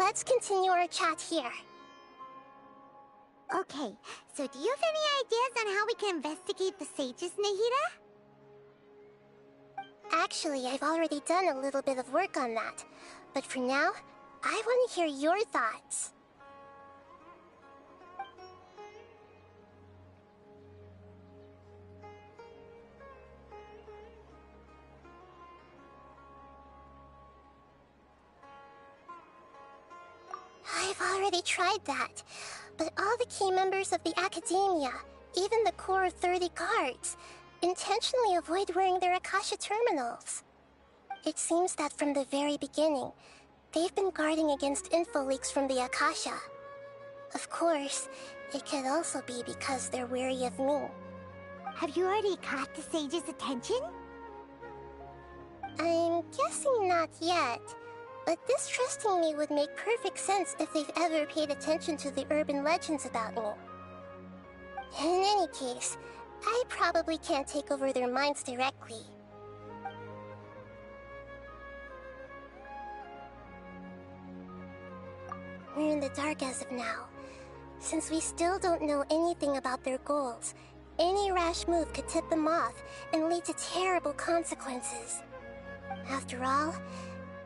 let's continue our chat here. Okay, so do you have any ideas on how we can investigate the sages, Nahida? Actually, I've already done a little bit of work on that. But for now, I want to hear your thoughts. I've already tried that, but all the key members of the Academia, even the core of 30 guards, intentionally avoid wearing their Akasha terminals. It seems that from the very beginning, they've been guarding against info leaks from the Akasha. Of course, it could also be because they're wary of me. Have you already caught the sage's attention? I'm guessing not yet. But distrusting me would make perfect sense if they've ever paid attention to the urban legends about me. In any case, I probably can't take over their minds directly. We're in the dark as of now. Since we still don't know anything about their goals, any rash move could tip them off and lead to terrible consequences. After all,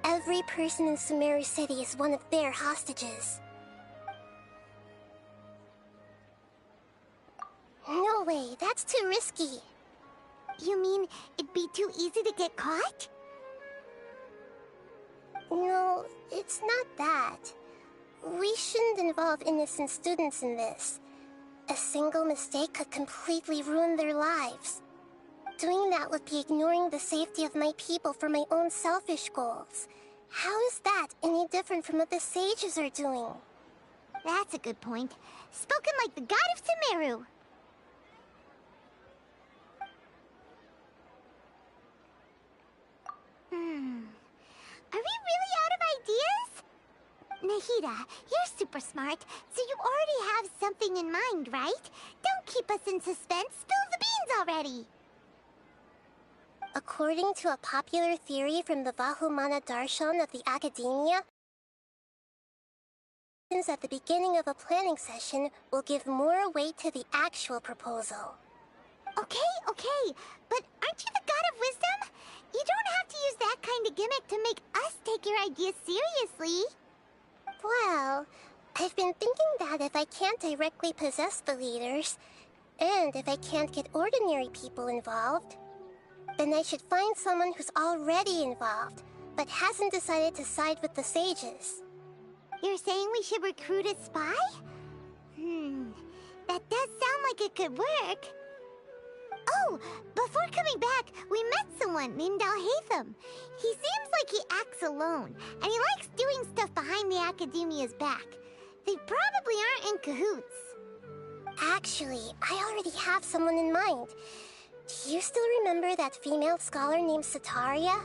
every person in Sumeru City is one of their hostages. No way, that's too risky. You mean it'd be too easy to get caught? No, it's not that. We shouldn't involve innocent students in this. A single mistake could completely ruin their lives. Doing that would be ignoring the safety of my people for my own selfish goals. How is that any different from what the sages are doing? That's a good point. Spoken like the god of Sumeru. Are we really out of ideas? Nahida, you're super smart, so you already have something in mind, right? Don't keep us in suspense. Spill the beans already. According to a popular theory from the Vahumana Darshan of the Academia, at the beginning of a planning session will give more weight to the actual proposal. Okay, but aren't you the god of wisdom? You don't have to use that kind of gimmick to make us take your ideas seriously. Well, I've been thinking that if I can't directly possess the leaders, and if I can't get ordinary people involved, then I should find someone who's already involved, but hasn't decided to side with the sages. You're saying we should recruit a spy? That does sound like it could work. Oh, before coming back, we met someone named Alhaitham. He seems like he acts alone, and he likes doing stuff behind the Academia's back. They probably aren't in cahoots. Actually, I already have someone in mind. Do you still remember that female scholar named Setaria?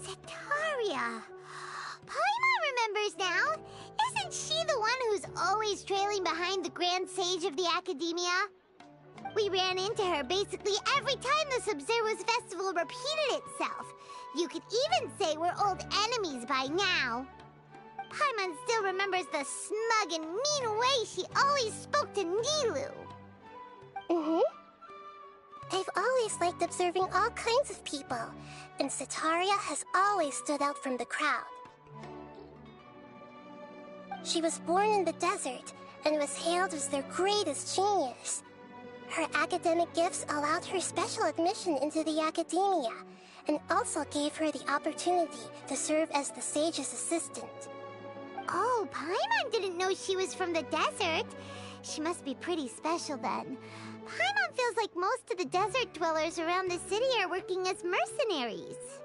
Setaria? Paimon remembers now. Isn't she the one who's always trailing behind the Grand Sage of the Academia? We ran into her basically every time the Sub-Zero's festival repeated itself. You could even say we're old enemies by now. Paimon still remembers the smug and mean way she always spoke to Nilou. I've always liked observing all kinds of people, and Setaria has always stood out from the crowd. She was born in the desert and was hailed as their greatest genius. Her academic gifts allowed her special admission into the Academia, and also gave her the opportunity to serve as the sage's assistant. Oh, Paimon didn't know she was from the desert. She must be pretty special then. Paimon feels like most of the desert dwellers around the city are working as mercenaries.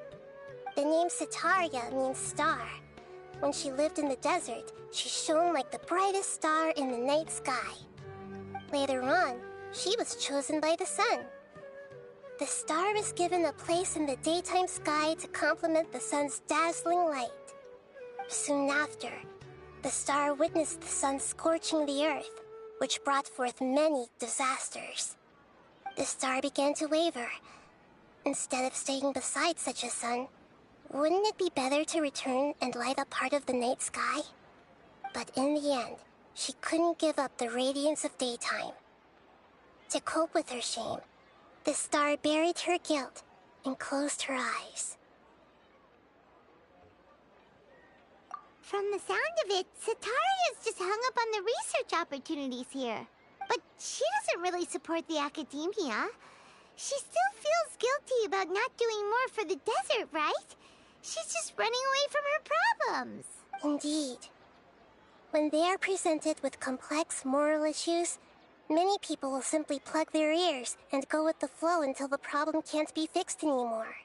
The name Setaria means star. When she lived in the desert, she shone like the brightest star in the night sky. Later on, she was chosen by the sun. The star was given a place in the daytime sky to complement the sun's dazzling light. Soon after, the star witnessed the sun scorching the earth, which brought forth many disasters. The star began to waver. Instead of staying beside such a sun, wouldn't it be better to return and light up part of the night sky? But in the end, she couldn't give up the radiance of daytime. To cope with her shame, the star buried her guilt and closed her eyes. From the sound of it, Sataria's just hung up on the research opportunities here. But she doesn't really support the academia. She still feels guilty about not doing more for the desert, right? She's just running away from her problems. Indeed. When they are presented with complex moral issues, many people will simply plug their ears and go with the flow until the problem can't be fixed anymore.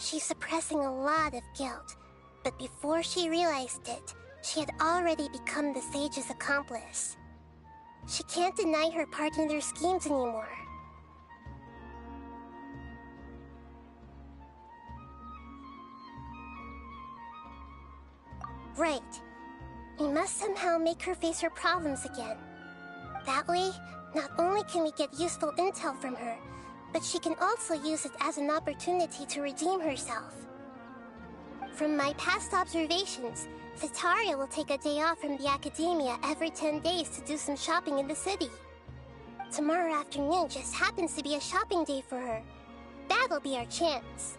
She's suppressing a lot of guilt, but before she realized it, she had already become the sage's accomplice. She can't deny her part in their schemes anymore. Right. We must somehow make her face her problems again. That way, not only can we get useful intel from her, but she can also use it as an opportunity to redeem herself. From my past observations, Cetaria will take a day off from the academia every 10 days to do some shopping in the city. Tomorrow afternoon just happens to be a shopping day for her. That'll be our chance.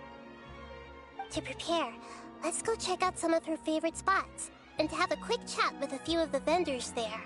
To prepare, let's go check out some of her favorite spots, and have a quick chat with a few of the vendors there.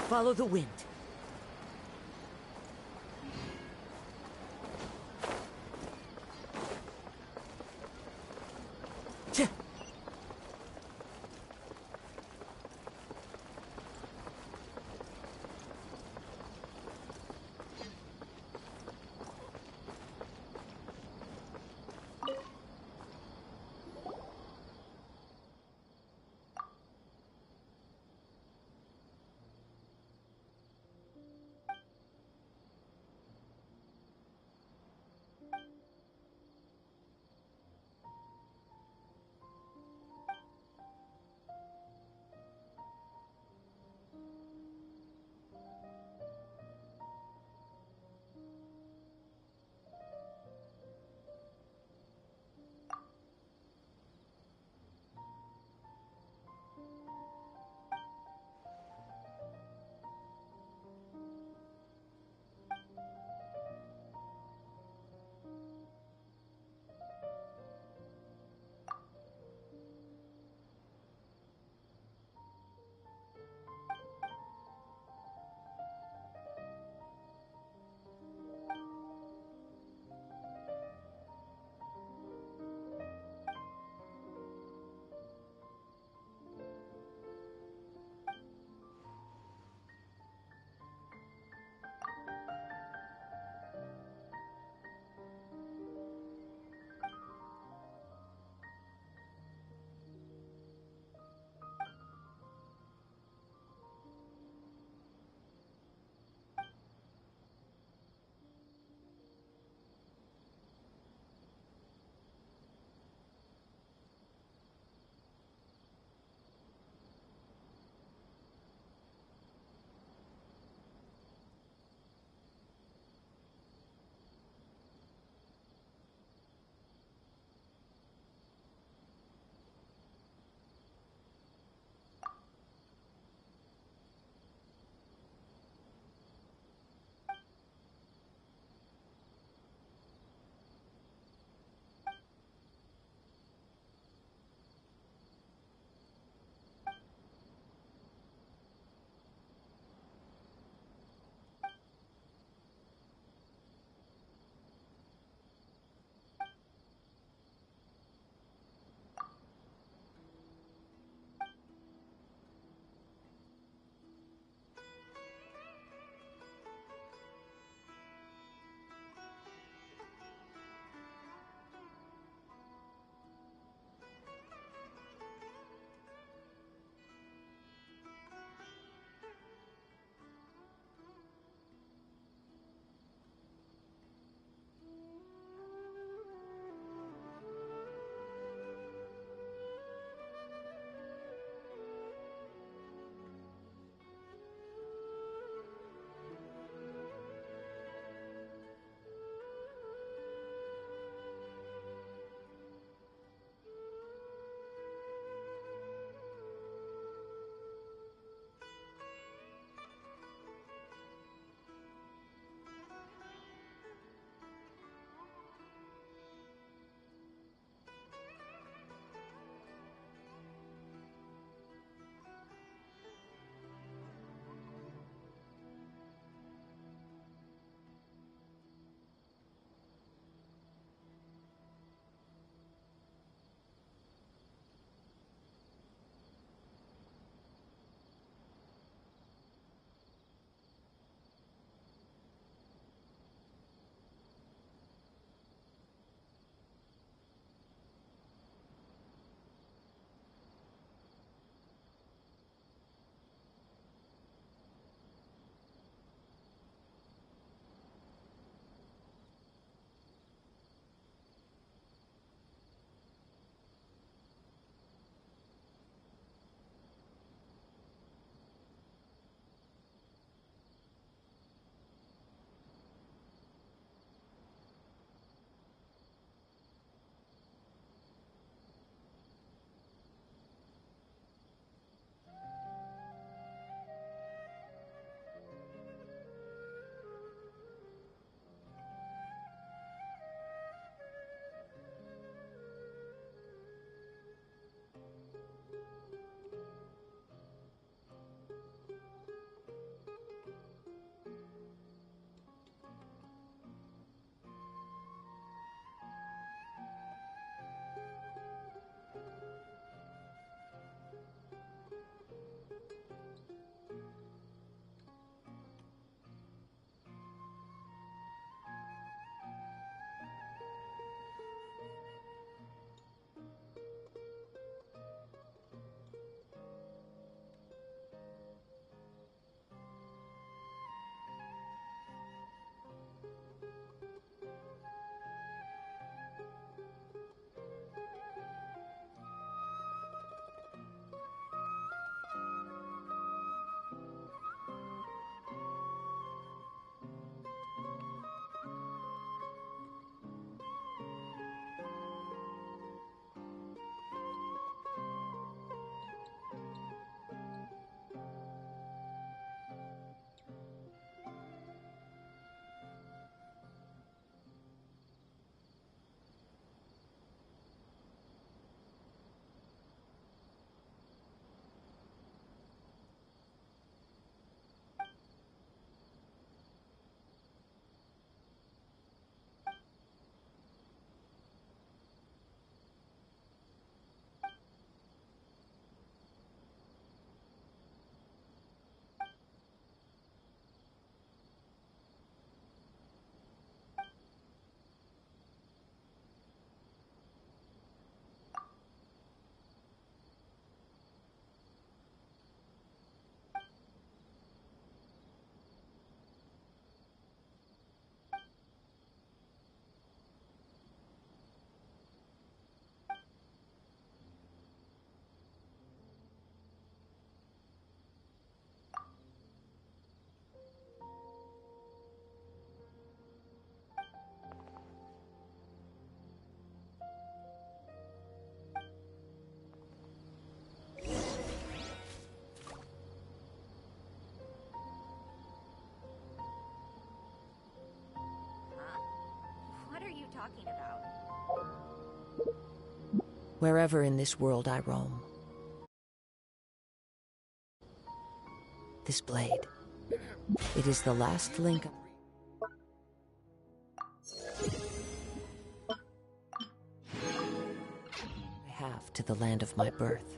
Follow the wind. talking about? Wherever in this world I roam. This blade. It is the last link I have to the land of my birth.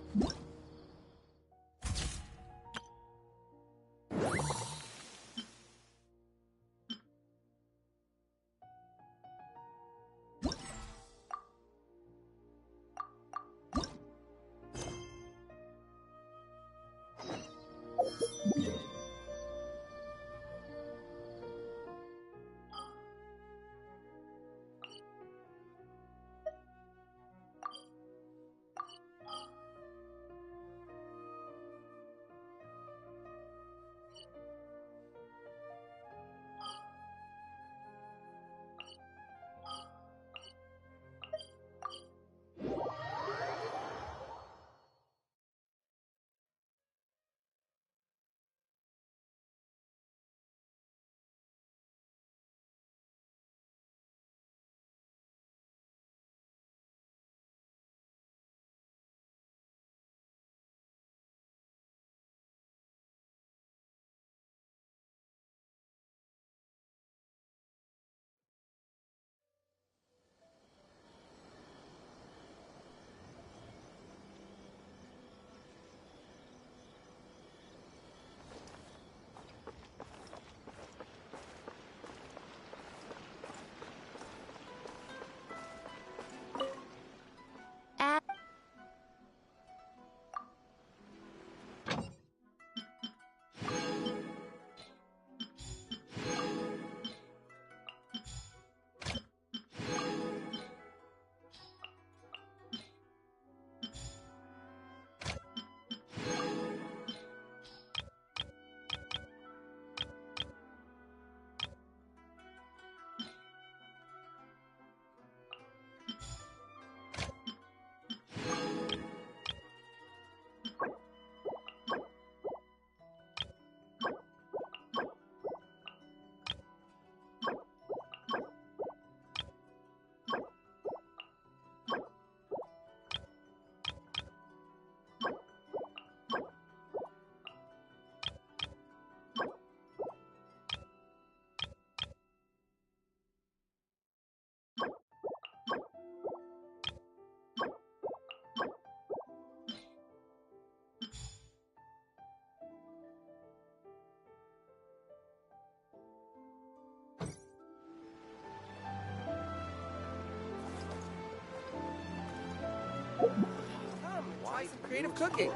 Why some creative cooking?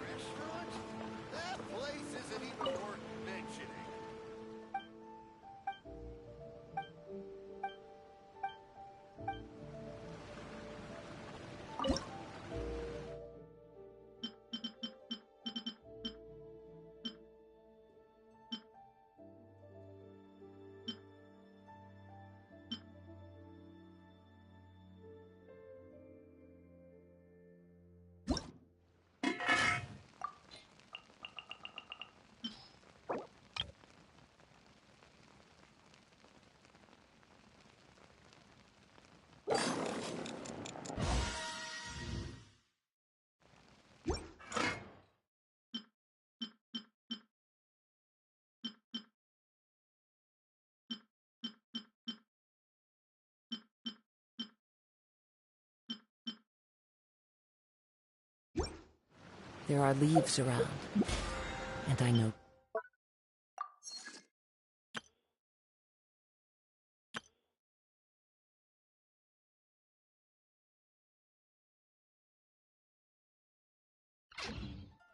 Restaurant? That place isn't even worth mentioning. There are leaves around, and I know.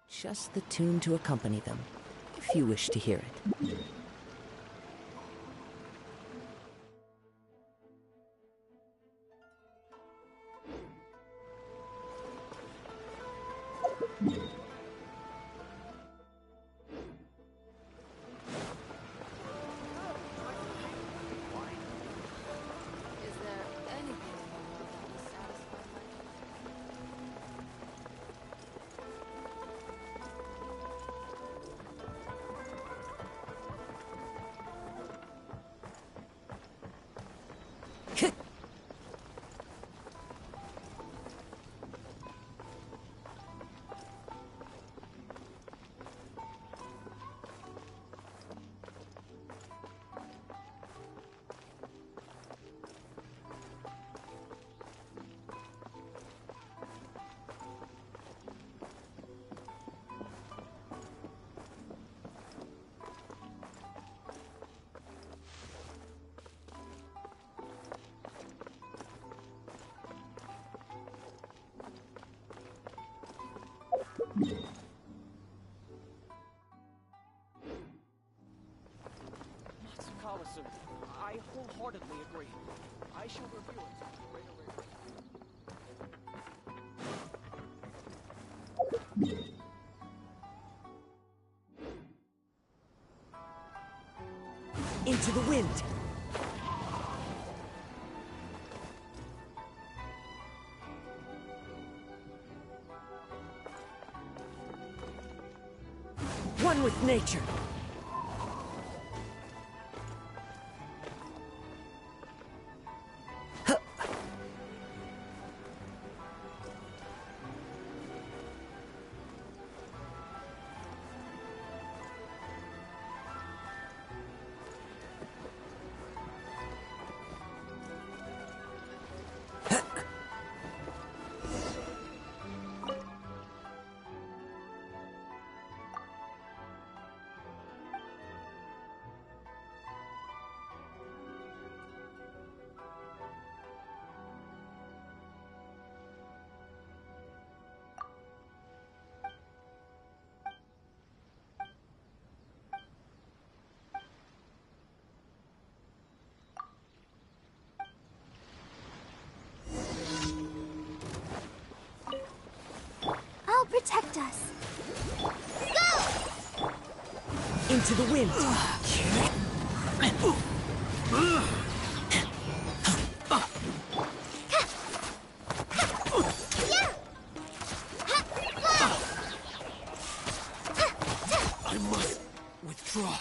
Just the tune to accompany them, if you wish to hear it. Is there anything in the I wholeheartedly agree. I shall review it right away. Into the wind. One with nature. I'll protect us. Go! Into the wind. I must withdraw.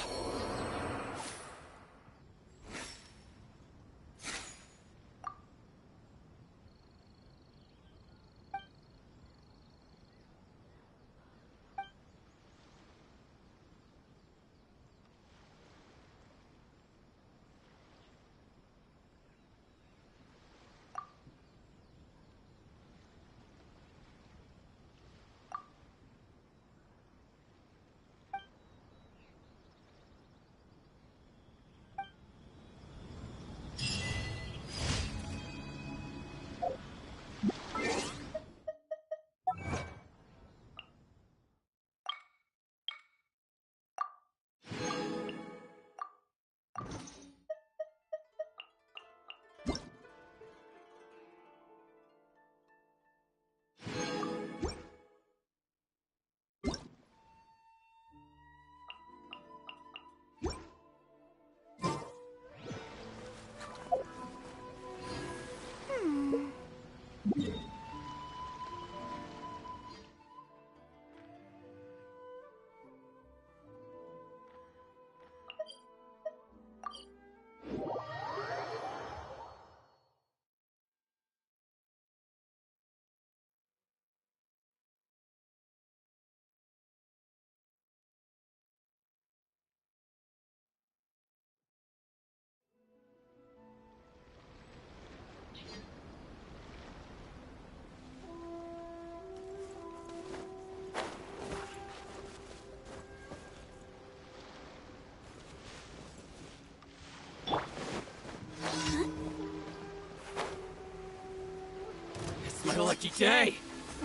It's my lucky day.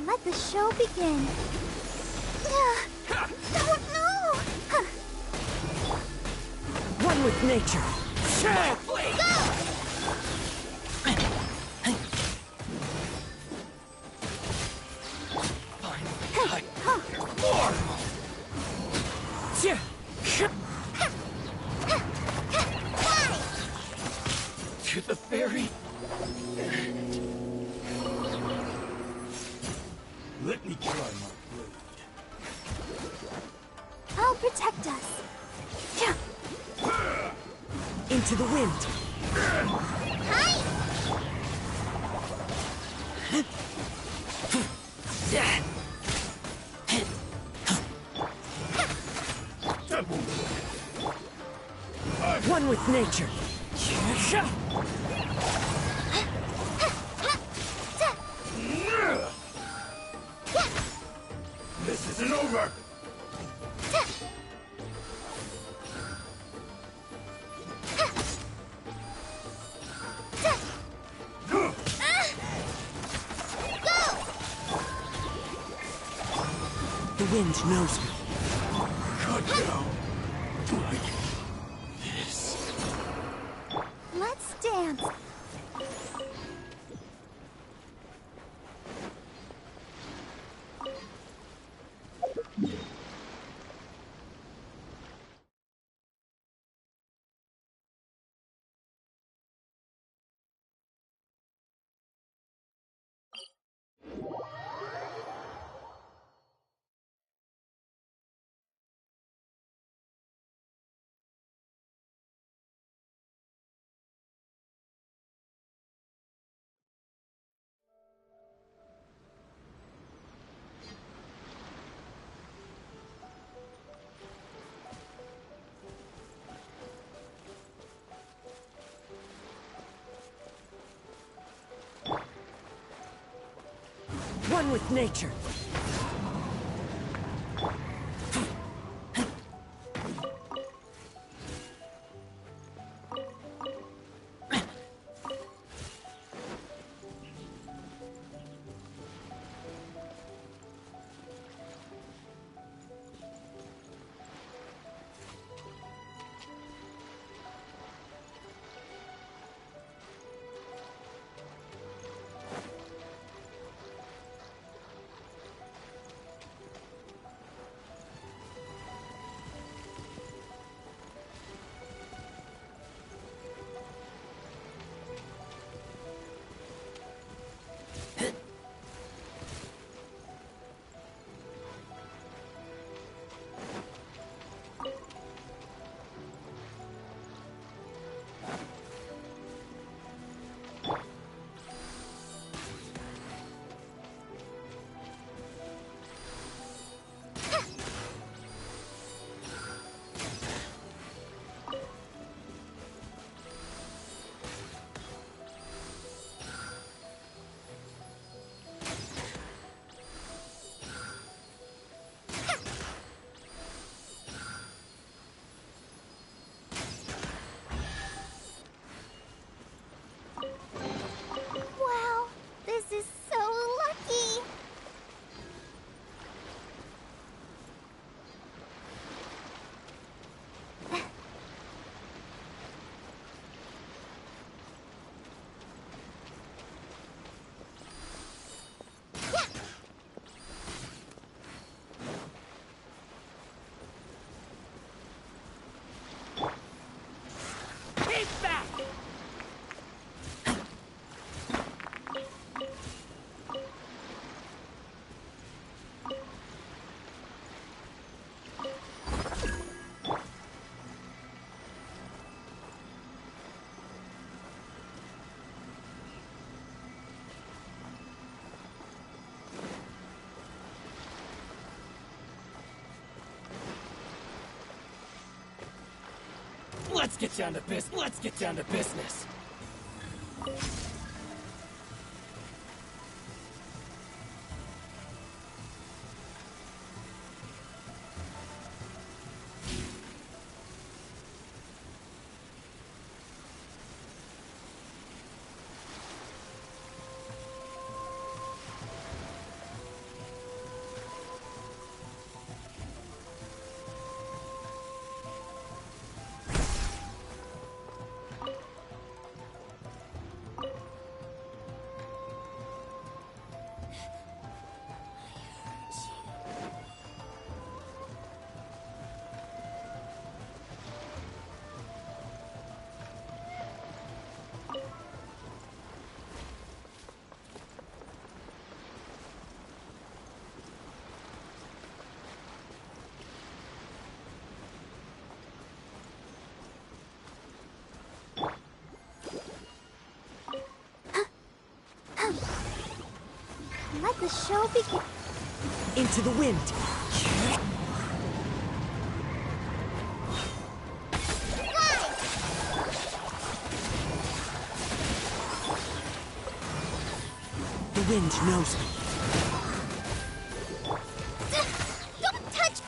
Let the show begin. Oh no! One with nature. Shit, please! More! To the ferry. Let me try my blade. I'll protect us. Into the wind. Hi! One with nature. This isn't over! The wind knows me. Cut down. Like this. hands. One with nature. Wow, this is so lucky! Keep back! Let's get down to business. Let's get down to business. Let the show begin. Into the wind. The wind knows me. Don't touch!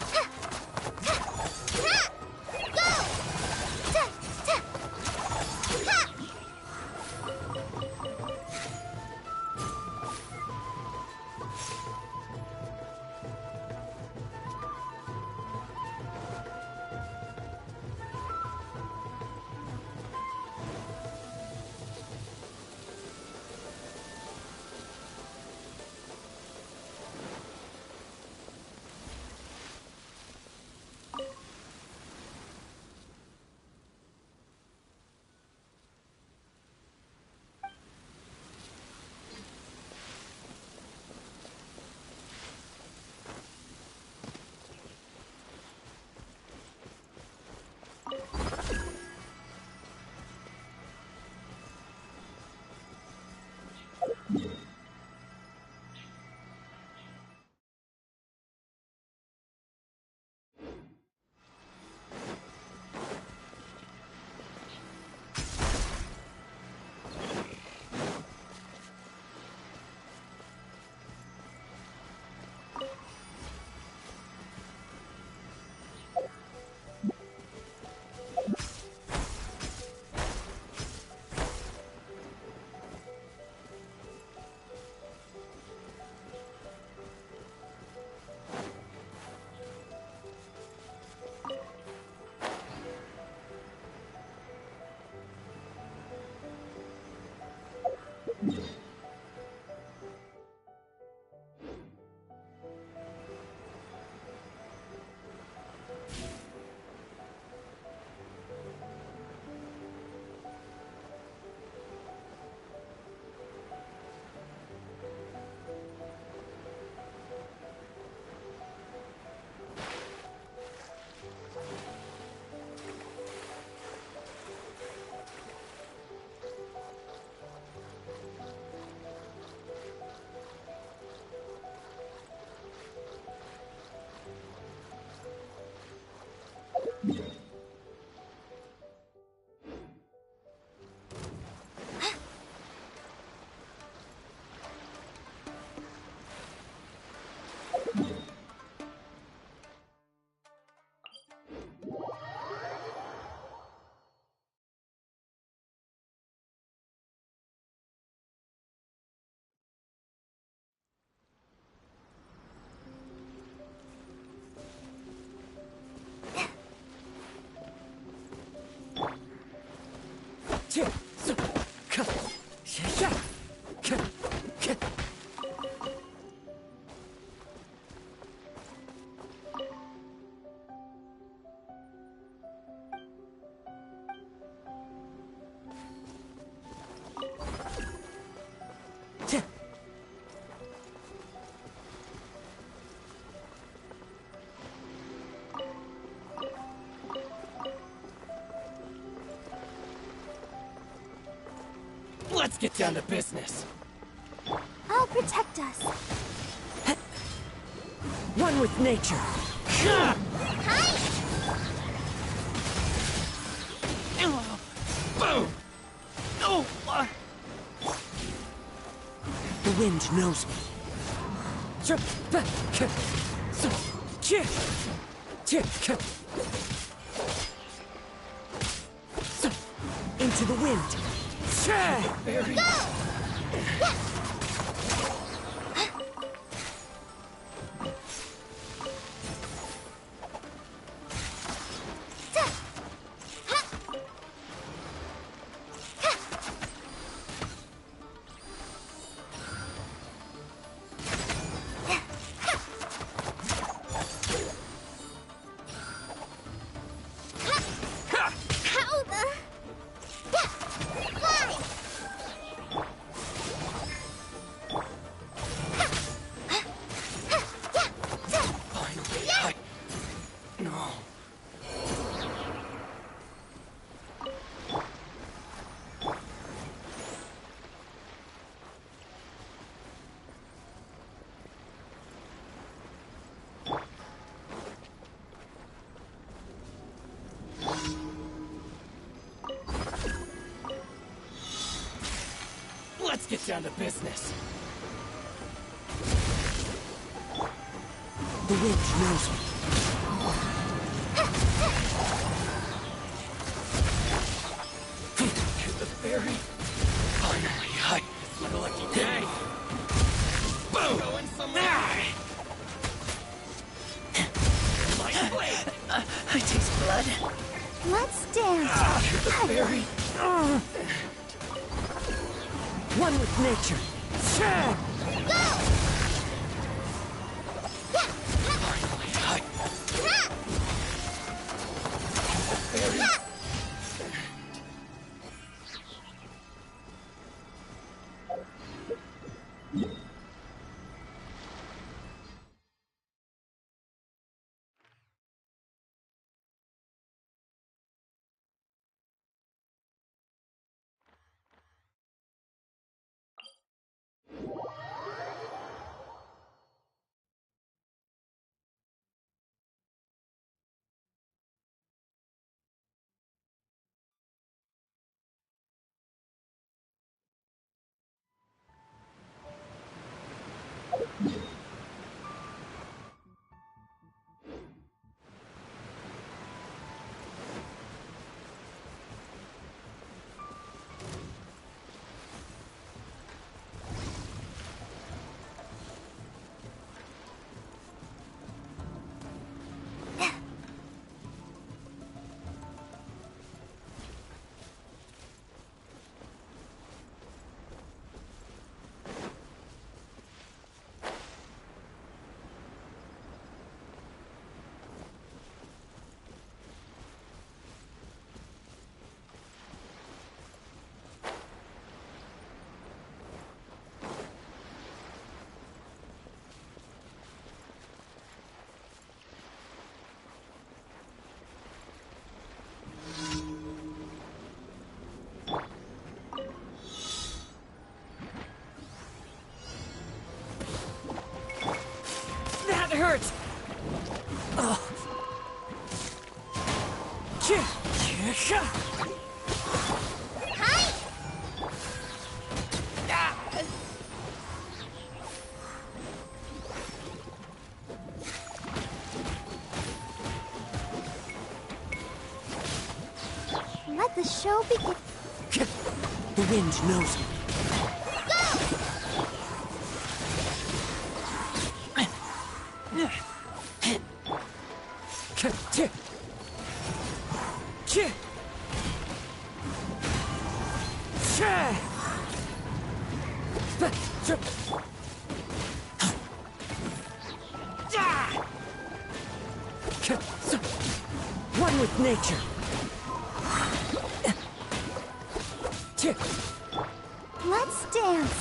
Let's get down to business. I'll protect us. One with nature. Hi! Boom! Oh! The wind knows me. Into the wind. Very. Go! Let's get down to business. The wind knows me. Hit the ferry. Finally, it's my lucky day. Boom! Going somewhere. My blade. I taste blood. Let's dance. Hit the ferry. One with nature. That hurts! Oh. Hi! Let the show begin. The wind knows me. One with nature. Let's dance.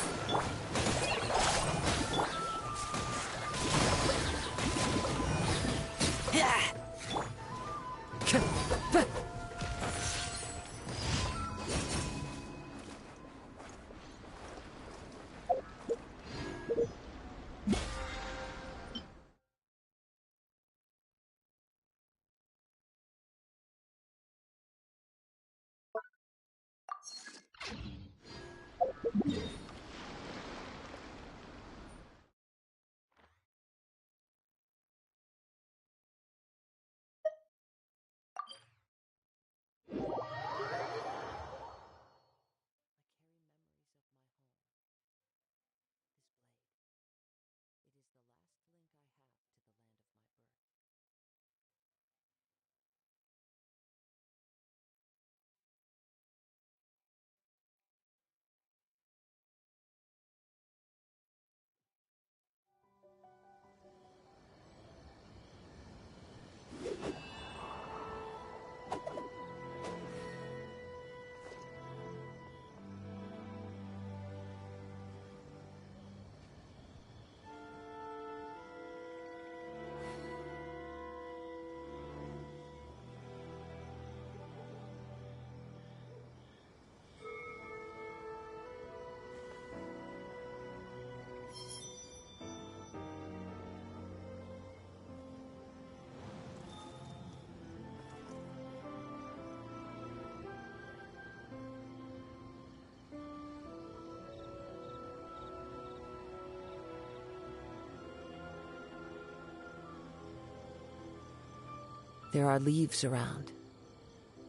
There are leaves around,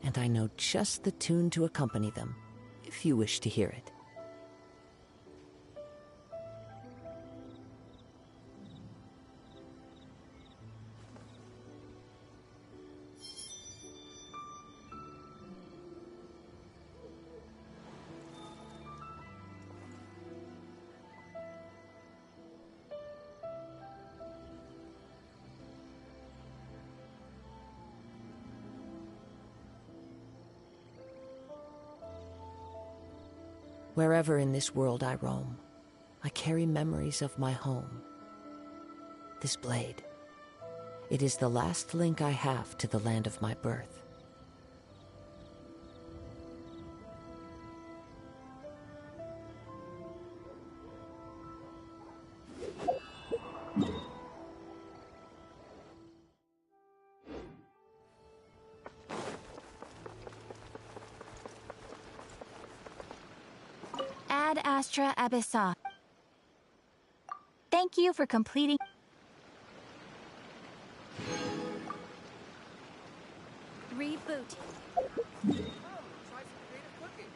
and I know just the tune to accompany them, if you wish to hear it. Wherever in this world I roam, I carry memories of my home. This blade, it is the last link I have to the land of my birth. Ad Astra Abyssa. Thank you for completing. Reboot. Try some creative cooking.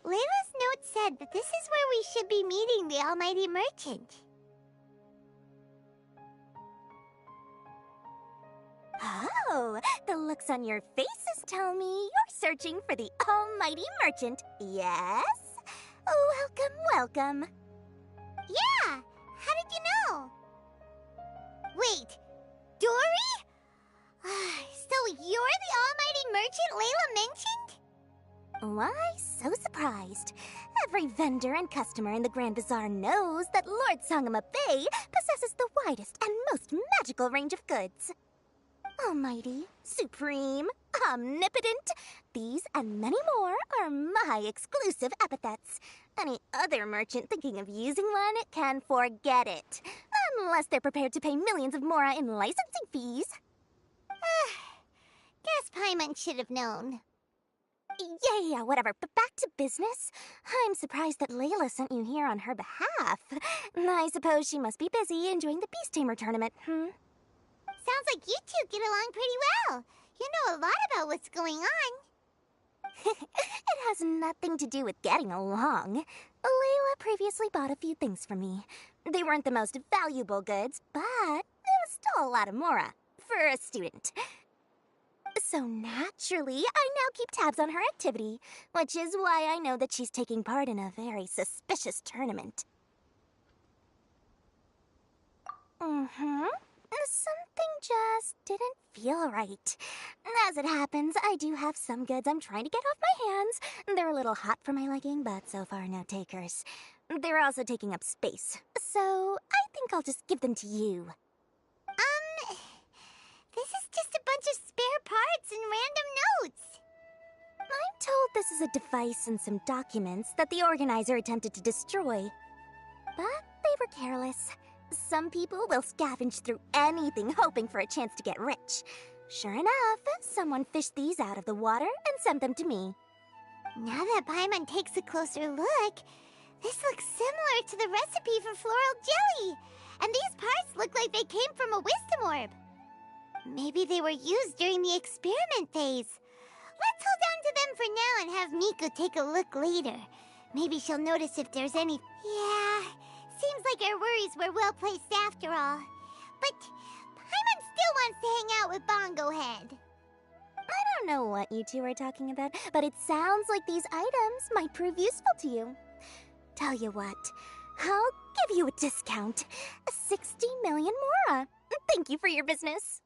Layla's note said that this is where we should be meeting the Almighty Merchant. Oh, the looks on your faces tell me you're searching for the Almighty Merchant, yes? Welcome, welcome. Yeah! How did you know? Wait, Dory? So you're the Almighty Merchant Layla mentioned? Why so surprised? Every vendor and customer in the Grand Bazaar knows that Lord Sangama Bay possesses the widest and most magical range of goods. Almighty, supreme, omnipotent, these and many more are my exclusive epithets. Any other merchant thinking of using one can forget it, unless they're prepared to pay millions of mora in licensing fees. Guess Paimon should have known. Yeah, whatever, but back to business. I'm surprised that Layla sent you here on her behalf. I suppose she must be busy enjoying the Beast Tamer tournament, Sounds like you two get along pretty well. You know a lot about what's going on. It has nothing to do with getting along. Layla previously bought a few things from me. They weren't the most valuable goods, but it was still a lot of mora for a student. So naturally, I now keep tabs on her activity, which is why I know that she's taking part in a very suspicious tournament. Something just didn't feel right. As it happens, I do have some goods I'm trying to get off my hands. They're a little hot for my liking, but so far no takers. They're also taking up space, so I think I'll just give them to you. This is just a bunch of spare parts and random notes. I'm told this is a device and some documents that the organizer attempted to destroy. But they were careless. Some people will scavenge through anything hoping for a chance to get rich. Sure enough, someone fished these out of the water and sent them to me. Now that Paimon takes a closer look, this looks similar to the recipe for floral jelly. And these parts look like they came from a wisdom orb. Maybe they were used during the experiment phase. Let's hold on to them for now and have Miku take a look later. Maybe she'll notice if there's any... Yeah, seems like our worries were well placed after all. But Paimon still wants to hang out with Bongo Head. I don't know what you two are talking about, but it sounds like these items might prove useful to you. Tell you what, I'll give you a discount. 60 million mora. Thank you for your business.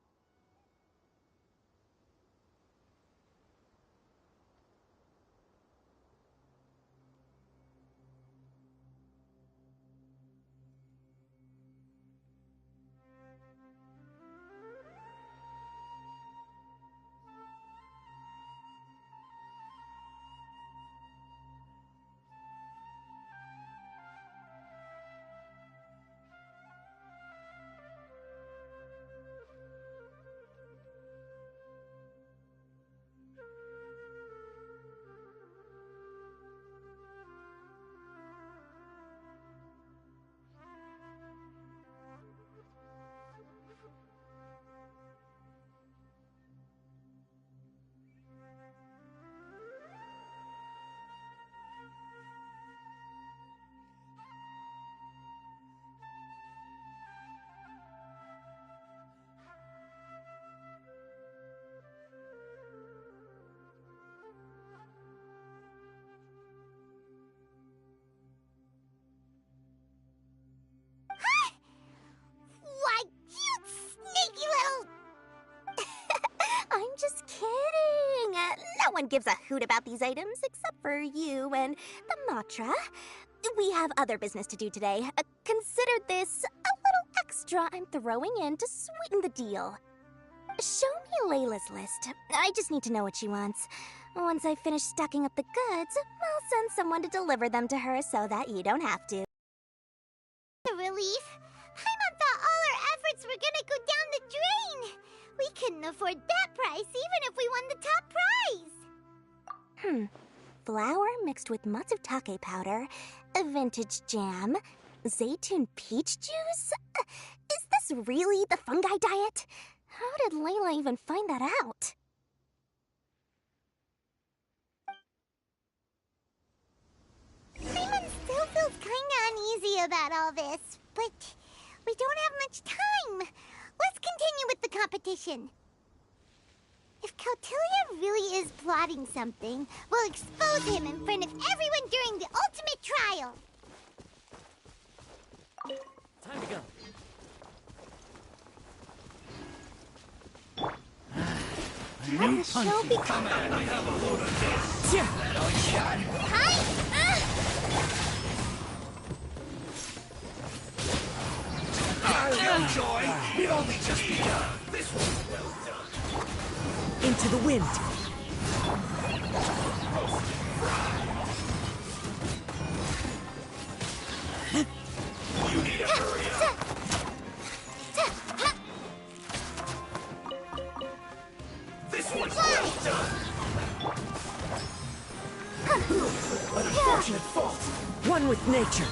Why, you sneaky little... I'm just kidding. No one gives a hoot about these items except for you and the Matra. We have other business to do today. Consider this a little extra I'm throwing in to sweeten the deal. Show me Layla's list. I just need to know what she wants. Once I finish stocking up the goods, I'll send someone to deliver them to her so that you don't have to. A relief. Paimon thought all our efforts were gonna go down the drain. We couldn't afford that price even if we won the top prize. Flour mixed with matsutake powder, a vintage jam, zaytun peach juice? Is this really the fungi diet? How did Layla even find that out? Paimon still feels kinda uneasy about all this, but we don't have much time. Let's continue with the competition. If Kautilya really is plotting something, we'll expose him in front of everyone during the ultimate trial. Time to go. Let the show begin. I have a load of this. Yeah. Metal shot. Joy. We've only just begun. This one's well done. Into the wind. You need to hurry up. This one's well done. An unfortunate fault. One with nature.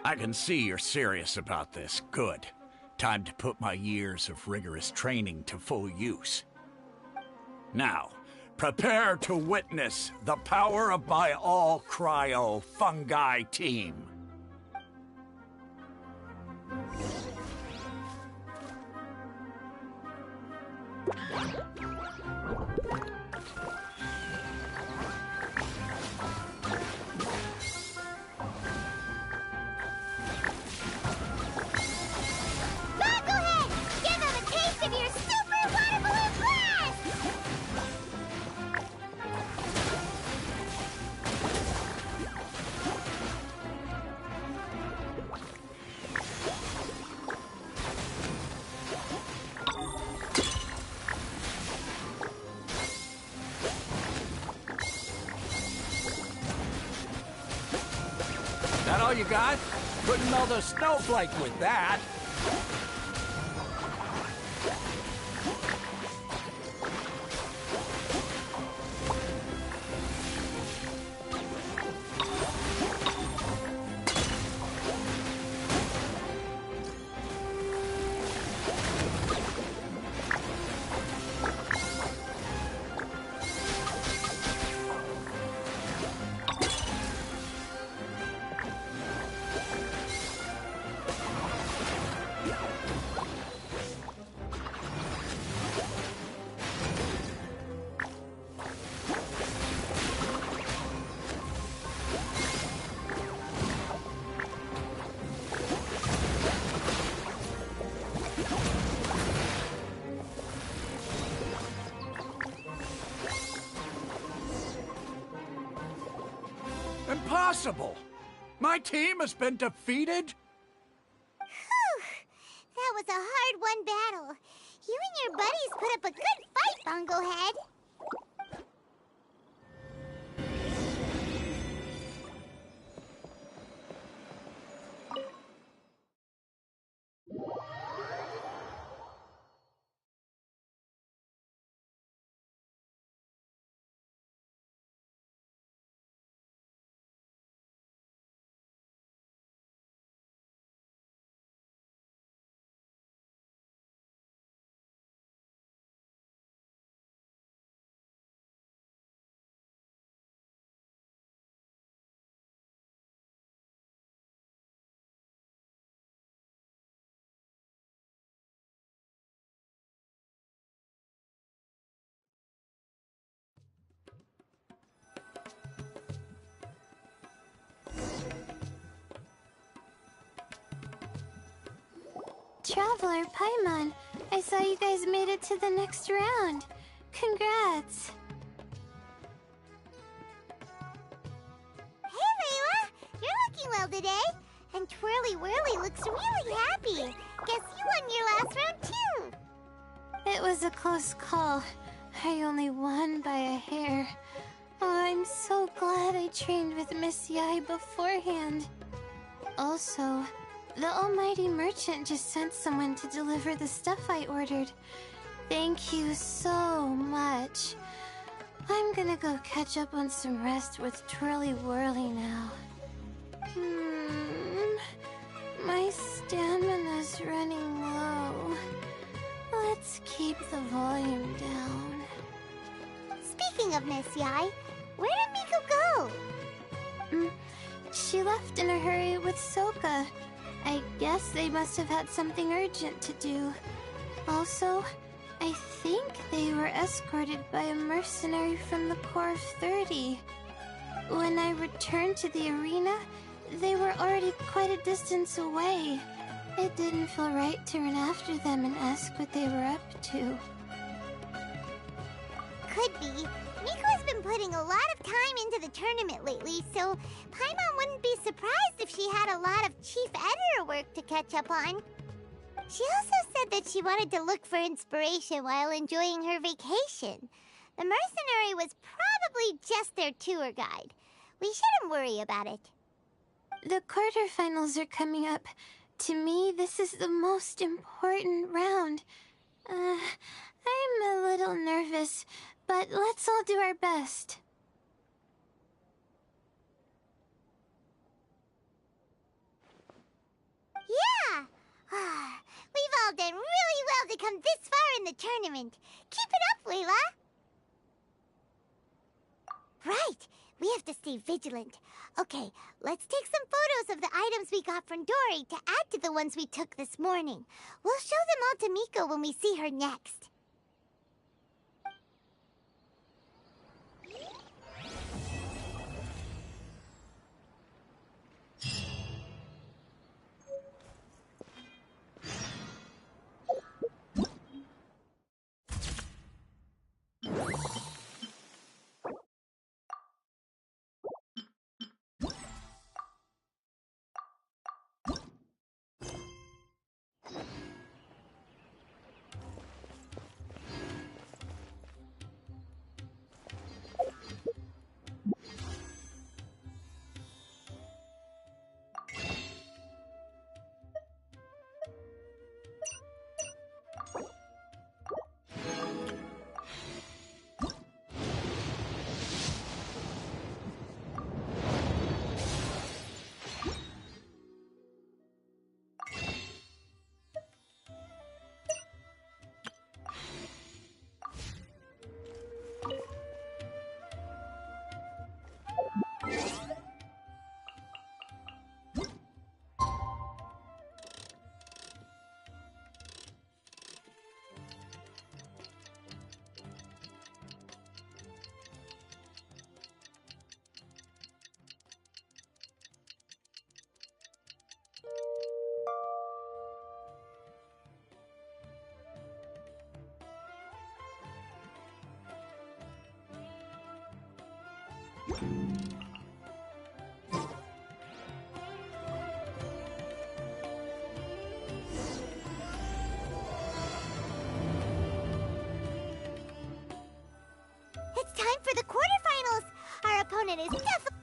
I can see you're serious about this. Good. Time to put my years of rigorous training to full use. Now, prepare to witness the power of my all-cryo fungi team. That all you got? Couldn't melt a snowflake with that. Impossible! My team has been defeated? Whew! That was a hard-won battle. You and your buddies put up a good fight, Bungo Head. Traveler Paimon, I saw you guys made it to the next round. Congrats. Hey, Layla! You're looking well today. And Twirly Whirly looks really happy. Guess you won your last round, too. It was a close call. I only won by a hair. Oh, I'm so glad I trained with Miss Yai beforehand. Also, the almighty merchant just sent someone to deliver the stuff I ordered. Thank you so much. I'm gonna go catch up on some rest with Twirly Whirly now. My stamina's running low. Let's keep the volume down. Speaking of Miss Yai, where did Miko go? She left in a hurry with Soka. I guess they must have had something urgent to do. Also, I think they were escorted by a mercenary from the Corps of 30. When I returned to the arena, they were already quite a distance away. It didn't feel right to run after them and ask what they were up to. Could be. Miko's been putting a lot of time into the tournament lately, so Paimon wouldn't be surprised if she had a lot of chief editor work to catch up on. She also said that she wanted to look for inspiration while enjoying her vacation. The mercenary was probably just their tour guide. We shouldn't worry about it. The quarterfinals are coming up. To me, this is the most important round. I'm a little nervous, but let's all do our best. We've all done really well to come this far in the tournament. Keep it up, Layla. Right. We have to stay vigilant. Okay, let's take some photos of the items we got from Dory to add to the ones we took this morning. We'll show them all to Miko when we see her next. It's time for the quarterfinals. Our opponent is definitely...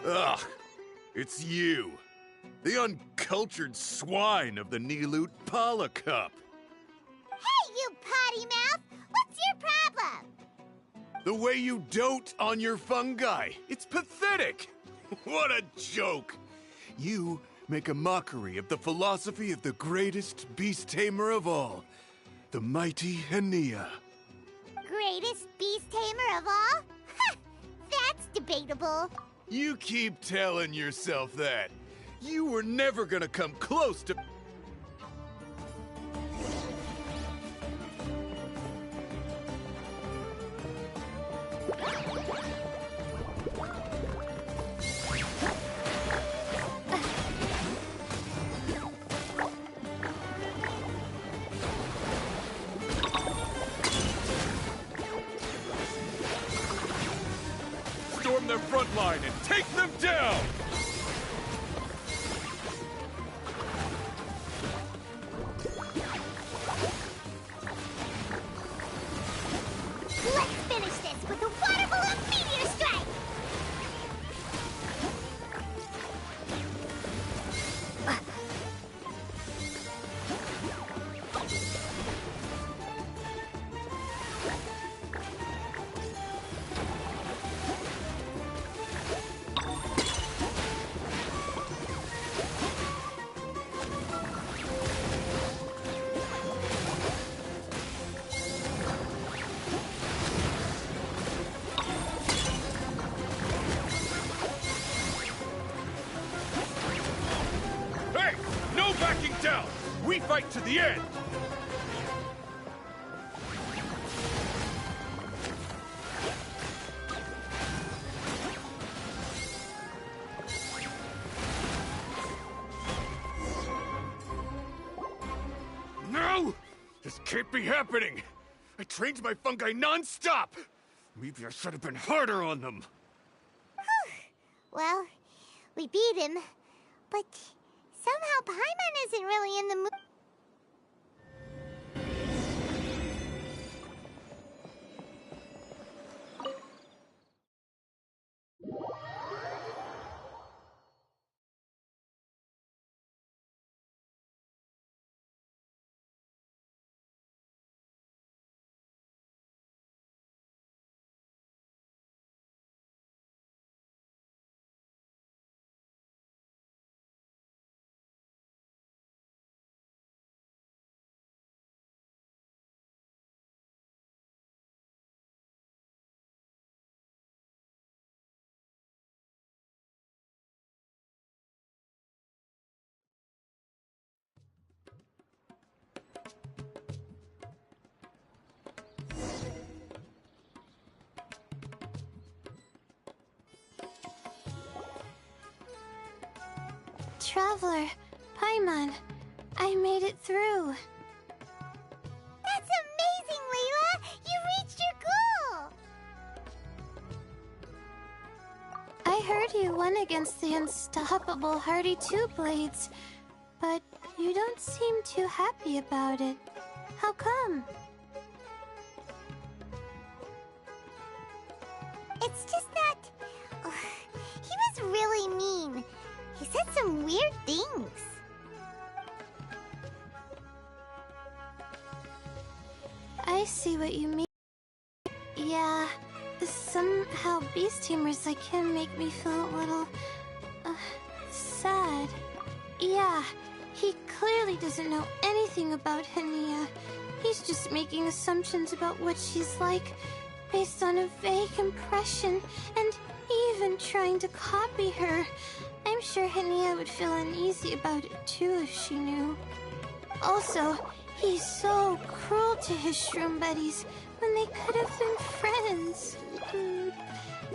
Ugh, it's you. The uncultured swine of the Nilut Pala Cup. Hey, you potty mouth! What's your problem? The way you dote on your fungi. It's pathetic. What a joke. You make a mockery of the philosophy of the greatest beast tamer of all, the mighty Hania. Greatest beast tamer of all? Ha! That's debatable. You keep telling yourself that. You were never gonna come close to... front line and take them down! Let's finish this with a water balloon meteor strike! Hey! No backing down! We fight to the end! No! This can't be happening! I trained my fungi non-stop! Maybe I should have been harder on them! Well, we beat him, but somehow Paimon isn't really in the mood. Traveler, Paimon, I made it through. That's amazing, Layla! You reached your goal! I heard you won against the unstoppable Hardy Two Blades, but you don't seem too happy about it. How come? It's just that... he was really mean. He said some weird things. I see what you mean. Yeah, somehow Beast Teamers like him make me feel a little... sad. Yeah, he clearly doesn't know anything about Hania. He's just making assumptions about what she's like, based on a vague impression, and even trying to copy her. I'm sure Hania would feel uneasy about it too if she knew. Also, he's so cruel to his shroom buddies when they could have been friends.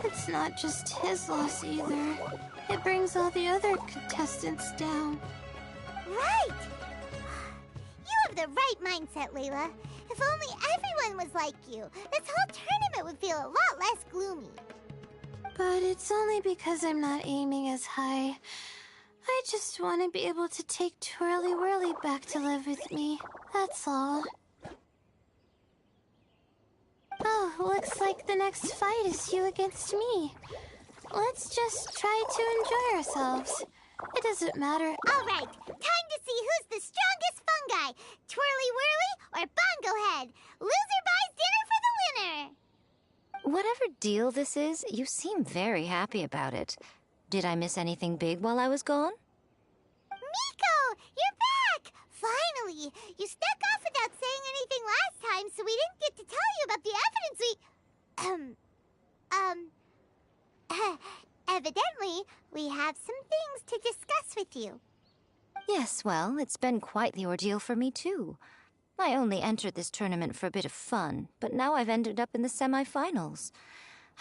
It's not just his loss either. It brings all the other contestants down. Right! You have the right mindset, Layla. If only everyone was like you, this whole tournament would feel a lot less gloomy. But it's only because I'm not aiming as high. I just want to be able to take Twirly Whirly back to live with me. That's all. Oh, looks like the next fight is you against me. Let's just try to enjoy ourselves. It doesn't matter. All right, time to see who's the strongest fungi, Twirly Whirly or Bongo Head. Loser buys dinner for the winner. Whatever deal this is, you seem very happy about it. Did I miss anything big while I was gone? Miko, you're back! Finally! You snuck off without saying anything last time, so we didn't get to tell you about the evidence evidently, we have some things to discuss with you. Yes, well, it's been quite the ordeal for me, too. I only entered this tournament for a bit of fun, but now I've ended up in the semi-finals.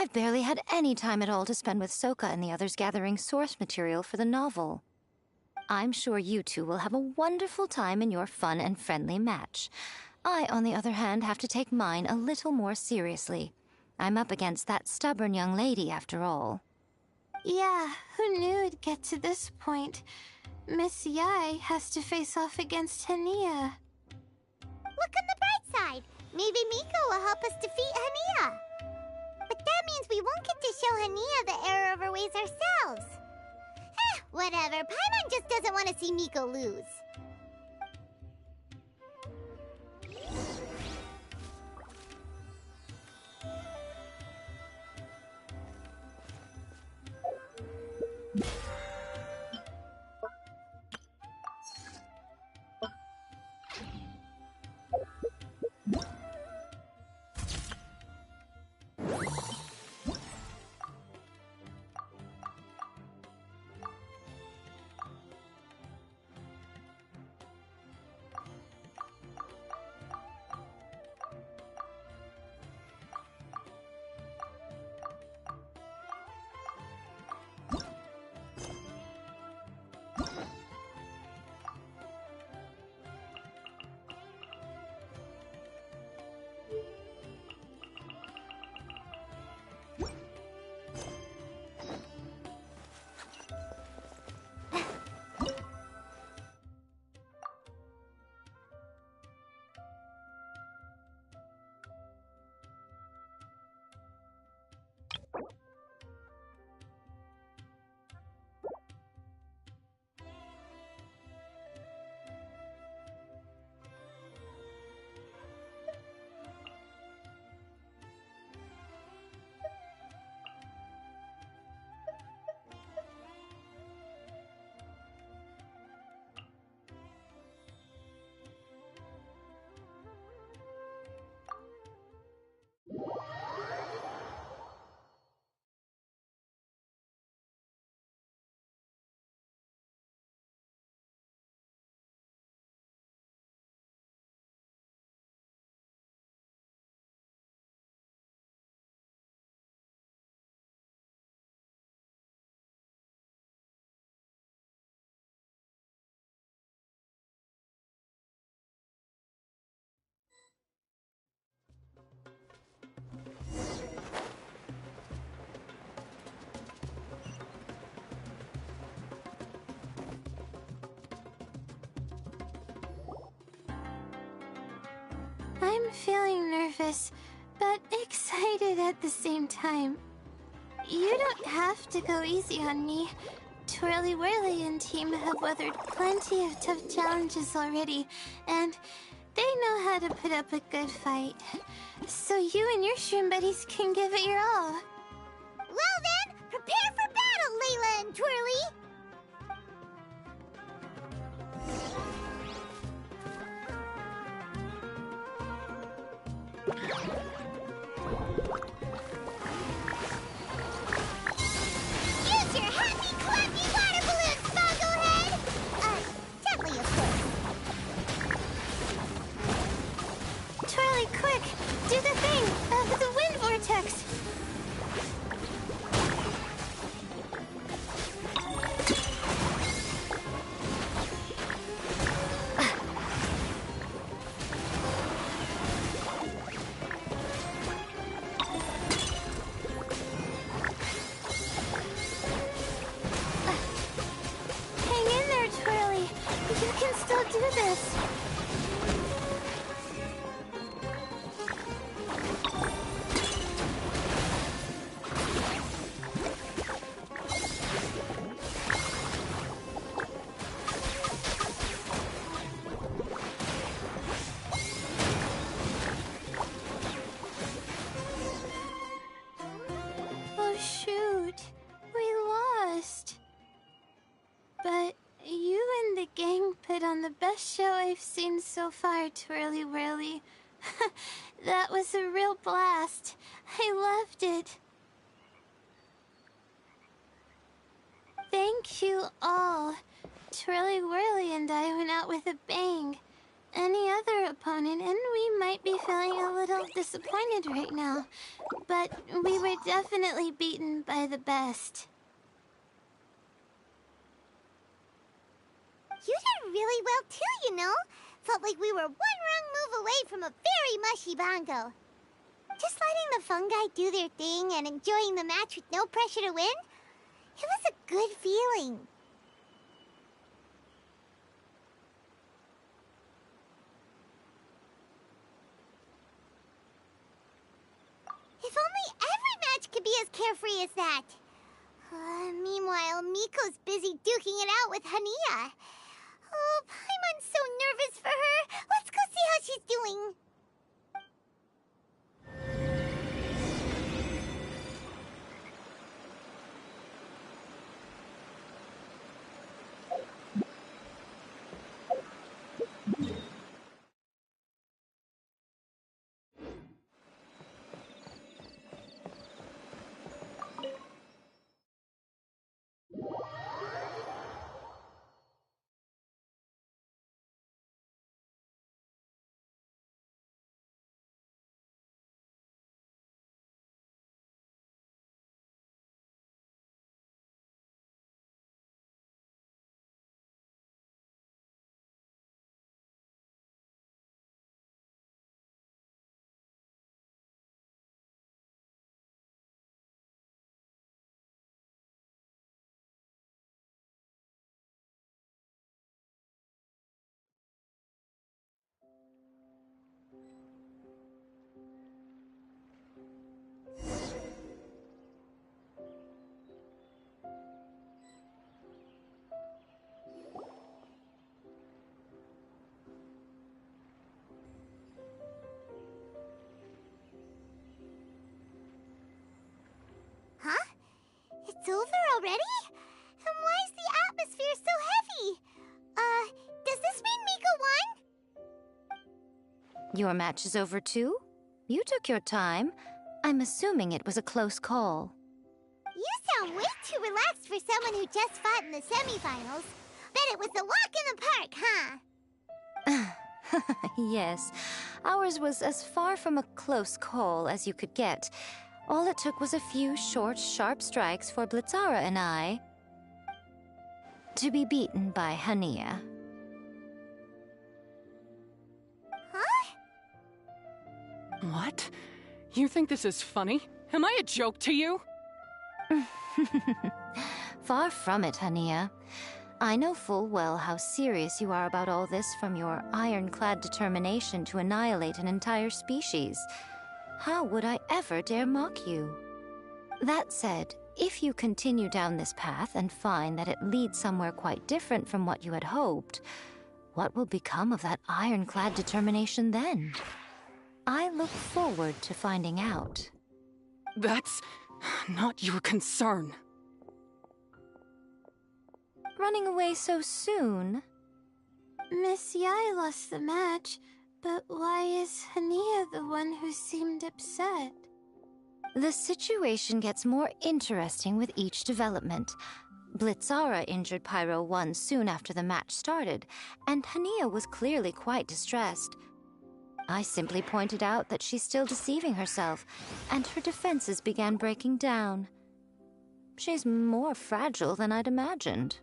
I've barely had any time at all to spend with Soka and the others gathering source material for the novel. I'm sure you two will have a wonderful time in your fun and friendly match. I, on the other hand, have to take mine a little more seriously. I'm up against that stubborn young lady, after all. Yeah, who knew it'd get to this point? Miss Yai has to face off against Hania. Look on the bright side. Maybe Miko will help us defeat Hania. But that means we won't get to show Hania the error of her ways ourselves. Whatever. Paimon just doesn't want to see Miko lose. I'm feeling nervous, but excited at the same time. You don't have to go easy on me. Twirly Whirly and team have weathered plenty of tough challenges already, and they know how to put up a good fight. So you and your shroom buddies can give it your all. Well then, prepare for battle, Layla and Twirly! Use your happy, clappy water balloons, Bogglehead! Gently, of course. Twirly, quick! Do the thing! The wind vortex! Hang in there, Twirly. You can still do this. Oh shoot, we lost. But you and the gang put on the best show I've seen so far, Twirly Whirly. That was a real blast. I loved it. Thank you all. Twirly Whirly and I went out with a bang. Any other opponent, and we might be feeling a little disappointed right now. But we were definitely beaten by the best. You did really well too, you know. Felt like we were one wrong move away from a very mushy bongo. Just letting the fungi do their thing and enjoying the match with no pressure to win, it good feeling. If only every match could be as carefree as that. Meanwhile, Miko's busy duking it out with Hania. Oh, Paimon's so nervous for her. Let's go see how she's doing. Huh? It's over already? And why is the atmosphere so heavy? Does this mean Miko won? Your match is over too? You took your time. I'm assuming it was a close call. You sound way too relaxed for someone who just fought in the semifinals. Bet it was a walk in the park, huh? Yes, ours was as far from a close call as you could get. All it took was a few short, sharp strikes for Blitzara and I to be beaten by Hania. Huh? What? You think this is funny? Am I a joke to you? Far from it, Hania. I know full well how serious you are about all this, from your ironclad determination to annihilate an entire species. How would I ever dare mock you? That said, if you continue down this path and find that it leads somewhere quite different from what you had hoped, what will become of that ironclad determination then? I look forward to finding out. That's not your concern. Running away so soon? Miss Yai lost the match, but why is Hania the one who seemed upset? The situation gets more interesting with each development. Blitzara injured Pyro 1 soon after the match started, and Hania was clearly quite distressed. I simply pointed out that she's still deceiving herself, and her defenses began breaking down. She's more fragile than I'd imagined.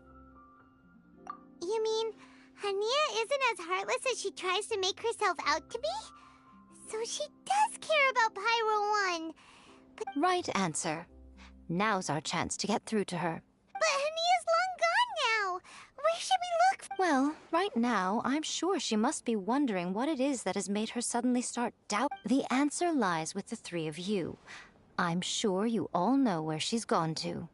You mean Hania isn't as heartless as she tries to make herself out to be? So she does care about Pyro 1. But Right answer. Now's our chance to get through to her. Hania's long gone now. Where should we look? Well, right now, I'm sure she must be wondering what it is that has made her suddenly start doubt. The answer lies with the three of you. I'm sure you all know where she's gone to.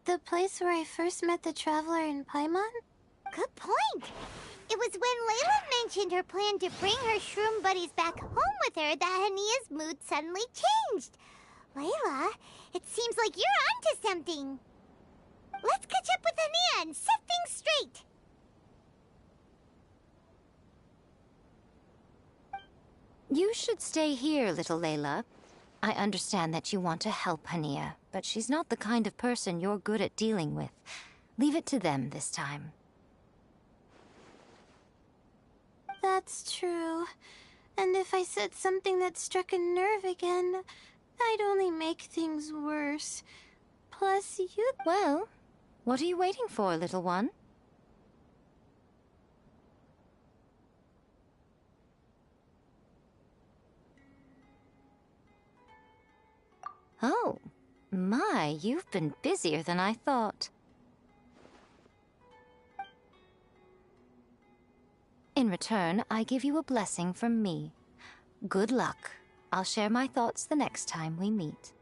The place where I first met the Traveler in Paimon? Good point. It was when Layla mentioned her plan to bring her shroom buddies back home with her that Hania's mood suddenly changed. Layla, it seems like you're onto something. Let's catch up with Hania and set things straight. You should stay here, little Layla. I understand that you want to help Hania, but she's not the kind of person you're good at dealing with. Leave it to them this time. That's true. And if I said something that struck a nerve again, I'd only make things worse. Plus, you... Well, what are you waiting for, little one? Oh, my, you've been busier than I thought. In return, I give you a blessing from me. Good luck. I'll share my thoughts the next time we meet.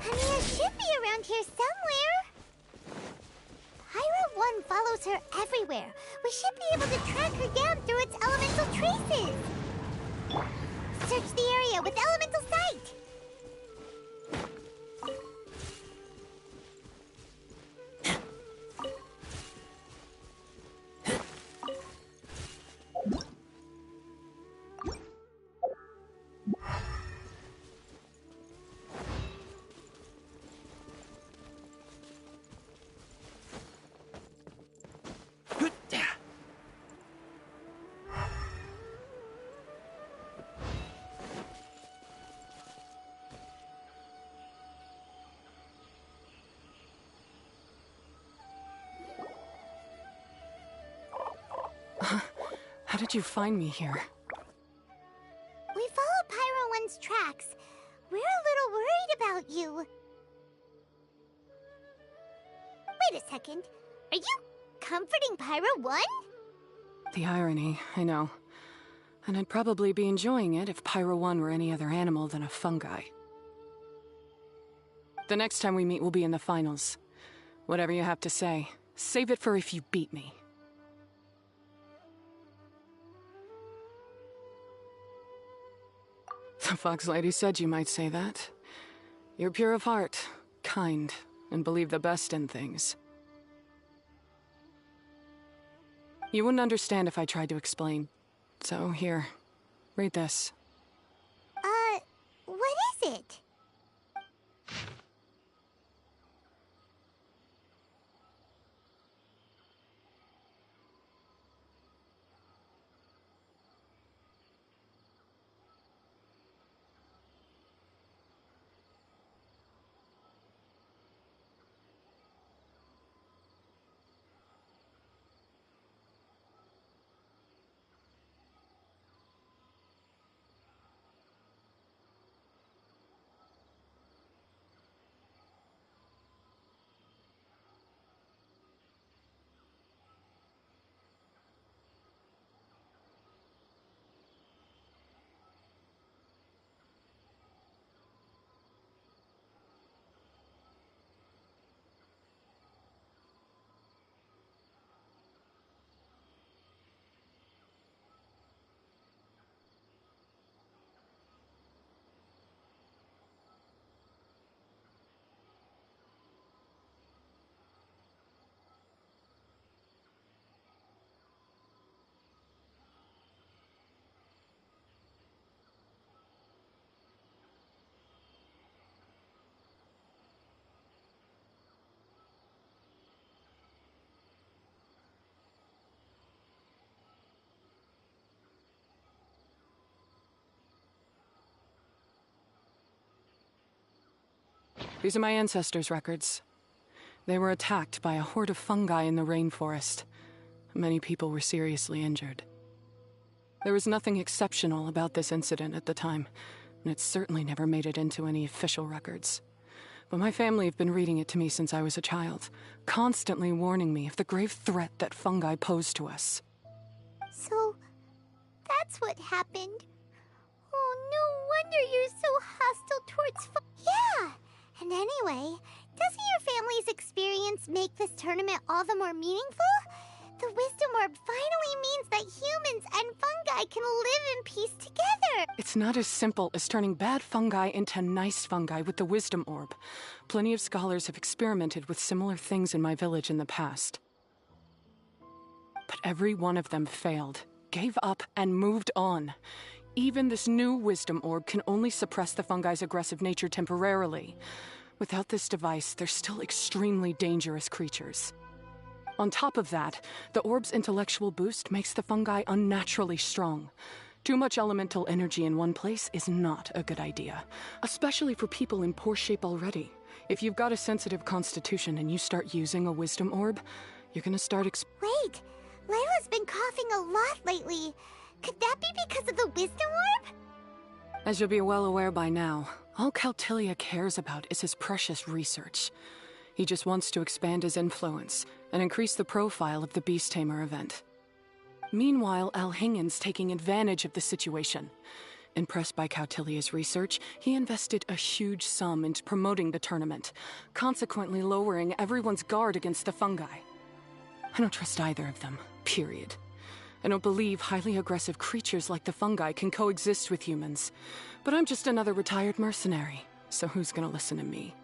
Anya should be around here somewhere. Pyro 1 follows her everywhere. We should be able to track her down through its elemental traces. Search the area with elemental sight. How did you find me here? We followed Pyro 1's tracks. We're a little worried about you. Wait a second. Are you comforting Pyro 1? The irony, I know. And I'd probably be enjoying it if Pyro 1 were any other animal than a fungi. The next time we meet will be in the finals. Whatever you have to say, save it for if you beat me. The Fox Lady said you might say that. You're pure of heart, kind, and believe the best in things. You wouldn't understand if I tried to explain. So here, read this. What is it? These are my ancestors' records. They were attacked by a horde of fungi in the rainforest. Many people were seriously injured. There was nothing exceptional about this incident at the time, and it certainly never made it into any official records. But my family have been reading it to me since I was a child, constantly warning me of the grave threat that fungi pose to us. So, that's what happened. Oh, no wonder you're so hostile towards Yeah! And anyway, doesn't your family's experience make this tournament all the more meaningful? The wisdom orb finally means that humans and fungi can live in peace together! It's not as simple as turning bad fungi into nice fungi with the wisdom orb. Plenty of scholars have experimented with similar things in my village in the past. But every one of them failed, gave up, and moved on. Even this new wisdom orb can only suppress the fungi's aggressive nature temporarily. Without this device, they're still extremely dangerous creatures. On top of that, the orb's intellectual boost makes the fungi unnaturally strong. Too much elemental energy in one place is not a good idea, especially for people in poor shape already. If you've got a sensitive constitution and you start using a wisdom orb, you're gonna start Wait, Layla's been coughing a lot lately. Could that be because of the wisdom orb? As you'll be well aware by now, all Caltilia cares about is his precious research. He just wants to expand his influence and increase the profile of the Beast Tamer event. Meanwhile, Alhingen's taking advantage of the situation. Impressed by Cautilia's research, he invested a huge sum into promoting the tournament, consequently lowering everyone's guard against the fungi. I don't trust either of them, period. I don't believe highly aggressive creatures like the fungi can coexist with humans. But I'm just another retired mercenary, so who's gonna listen to me?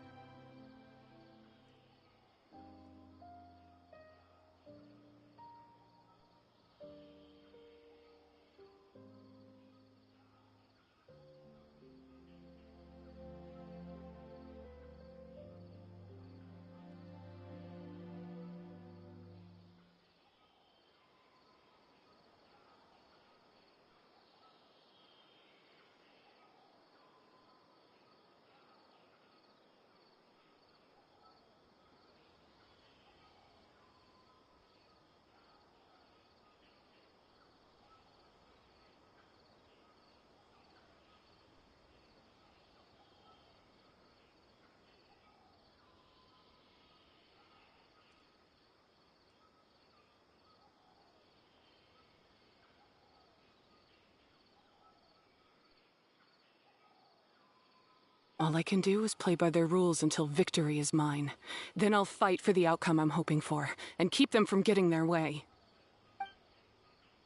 All I can do is play by their rules until victory is mine. Then I'll fight for the outcome I'm hoping for, and keep them from getting their way.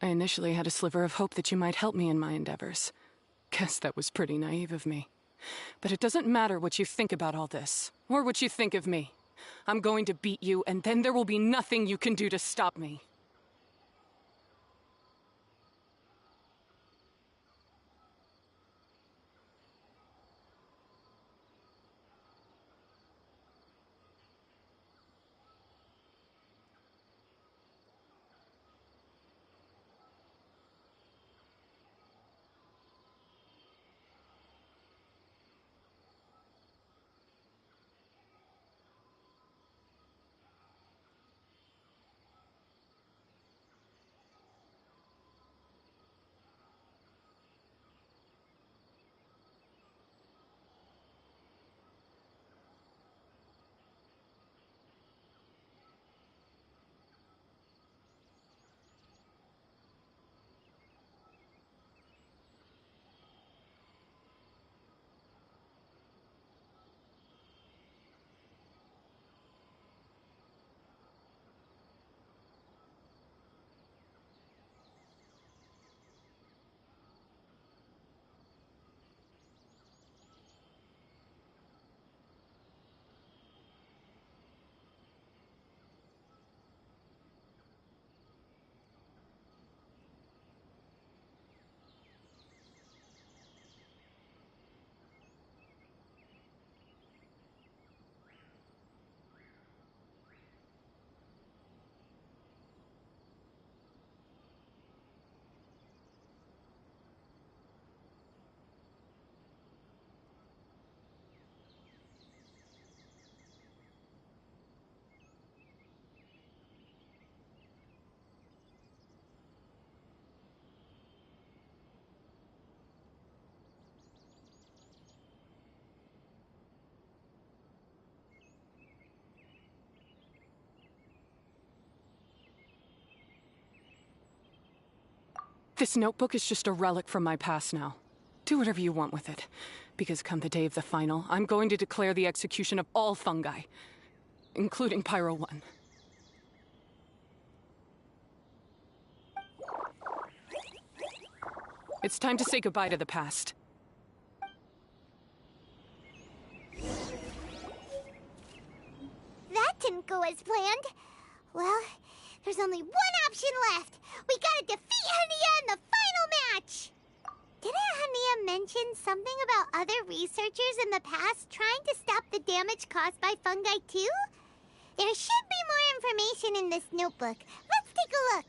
I initially had a sliver of hope that you might help me in my endeavors. Guess that was pretty naive of me. But it doesn't matter what you think about all this, or what you think of me. I'm going to beat you, and then there will be nothing you can do to stop me. This notebook is just a relic from my past now. Do whatever you want with it. Because come the day of the final, I'm going to declare the execution of all fungi. Including Pyro 1. It's time to say goodbye to the past. That didn't go as planned. Well, there's only one option left. We gotta defeat Hania in the final match! Didn't Hania mention something about other researchers in the past trying to stop the damage caused by fungi too? There should be more information in this notebook. Let's take a look.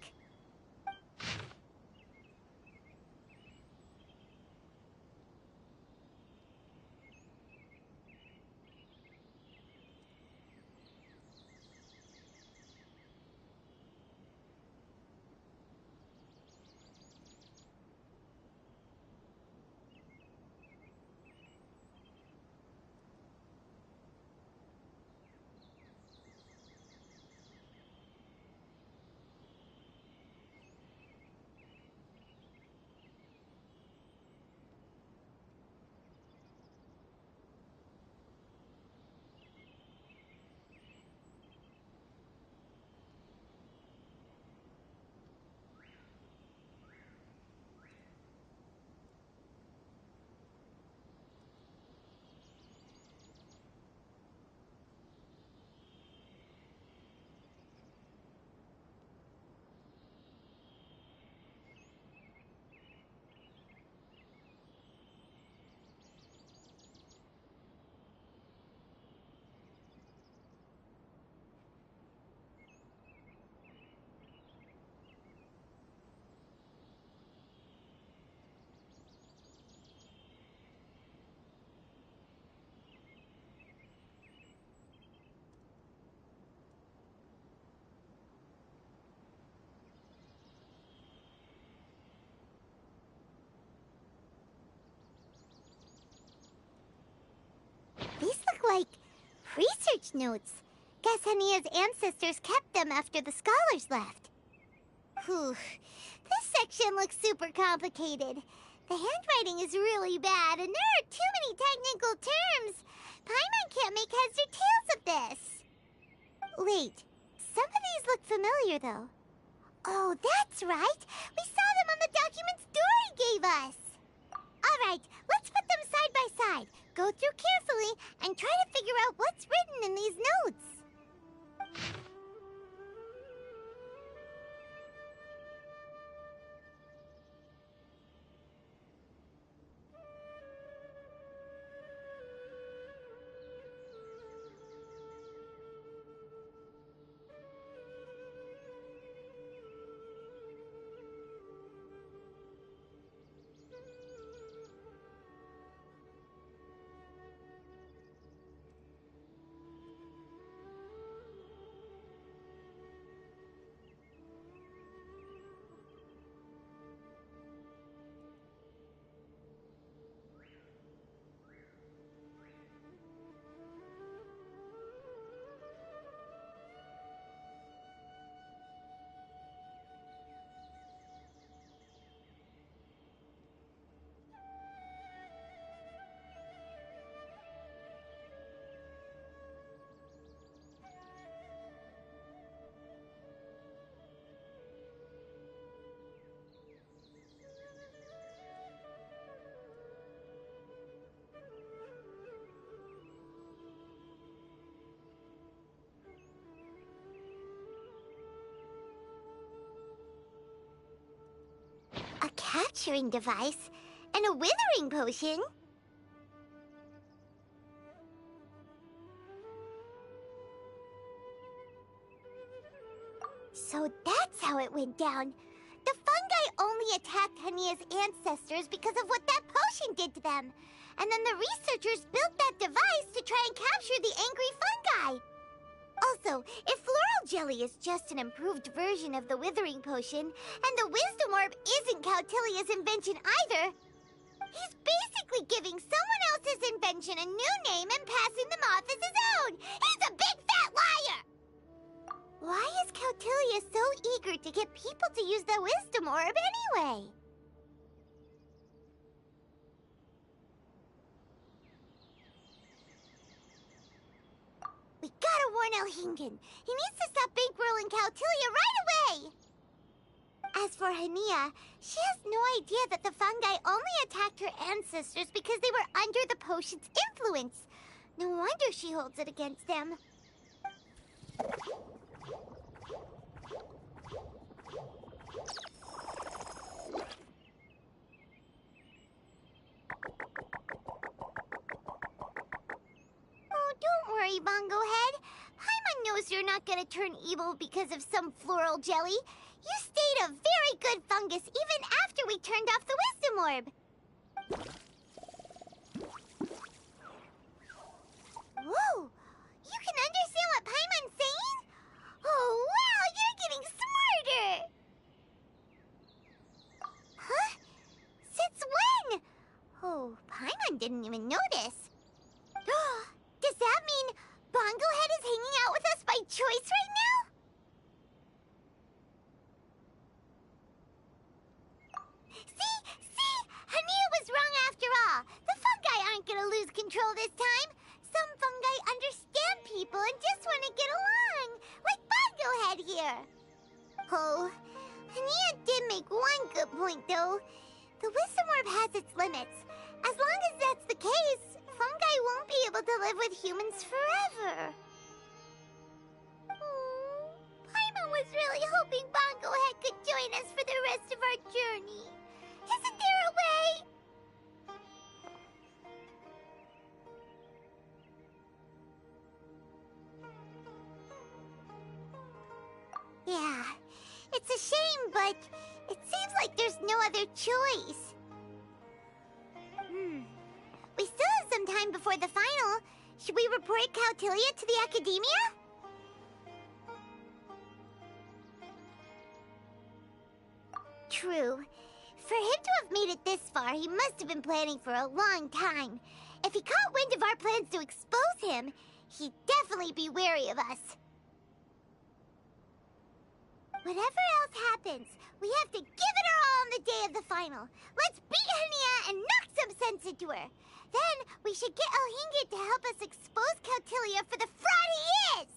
These look like research notes. Guess Hania's ancestors kept them after the scholars left. Whew. This section looks super complicated. The handwriting is really bad, and there are too many technical terms. Paimon can't make heads or tails of this. Wait, some of these look familiar, though. Oh, that's right. We saw them on the documents Dory gave us. All right, let's put them side by side. Go through carefully and try to figure out what's written in these notes. A capturing device and a withering potion? So that's how it went down. The fungi only attacked Hania's ancestors because of what that potion did to them. And then the researchers built that device to try and capture the angry fungi. Also, if floral jelly is just an improved version of the withering potion, and the wisdom orb isn't Cautilia's invention either, he's basically giving someone else's invention a new name and passing them off as his own. He's a big fat liar! Why is Cautilia so eager to get people to use the wisdom orb anyway? We gotta warn Elhingen. He needs to stop bankrolling Cautilia right away! As for Hania, she has no idea that the fungi only attacked her ancestors because they were under the potion's influence. No wonder she holds it against them. Oh, don't worry, Bongo Head. Paimon knows you're not gonna turn evil because of some floral jelly. You stayed a very good fungus even after we turned off the wisdom orb. Whoa! You can understand what Paimon's saying? Oh, wow! You're getting smarter! Huh? Since when? Oh, Paimon didn't even notice. Does that mean Bongo Head is hanging out with us by choice right now? See? Hania was wrong after all. The fungi aren't gonna lose control this time. Some fungi understand people and just want to get along, like Bongo Head here. Oh, Hania did make one good point, though. The wisdom orb has its limits. As long as that's the case, fungi won't be able to live with humans forever. Paimon was really hoping Bongo Head could join us for the rest of our journey. Isn't there a way? Yeah, it's a shame, but it seems like there's no other choice. We still have some time before the final. Should we report Cautilia to the Academia? True. For him to have made it this far, he must have been planning for a long time. If he caught wind of our plans to expose him, he'd definitely be wary of us. Whatever else happens, we have to give it our all on the day of the final. Let's beat Hania and knock some sense into her. Then we should get Elhingit to help us expose Cautilia for the fraud he is!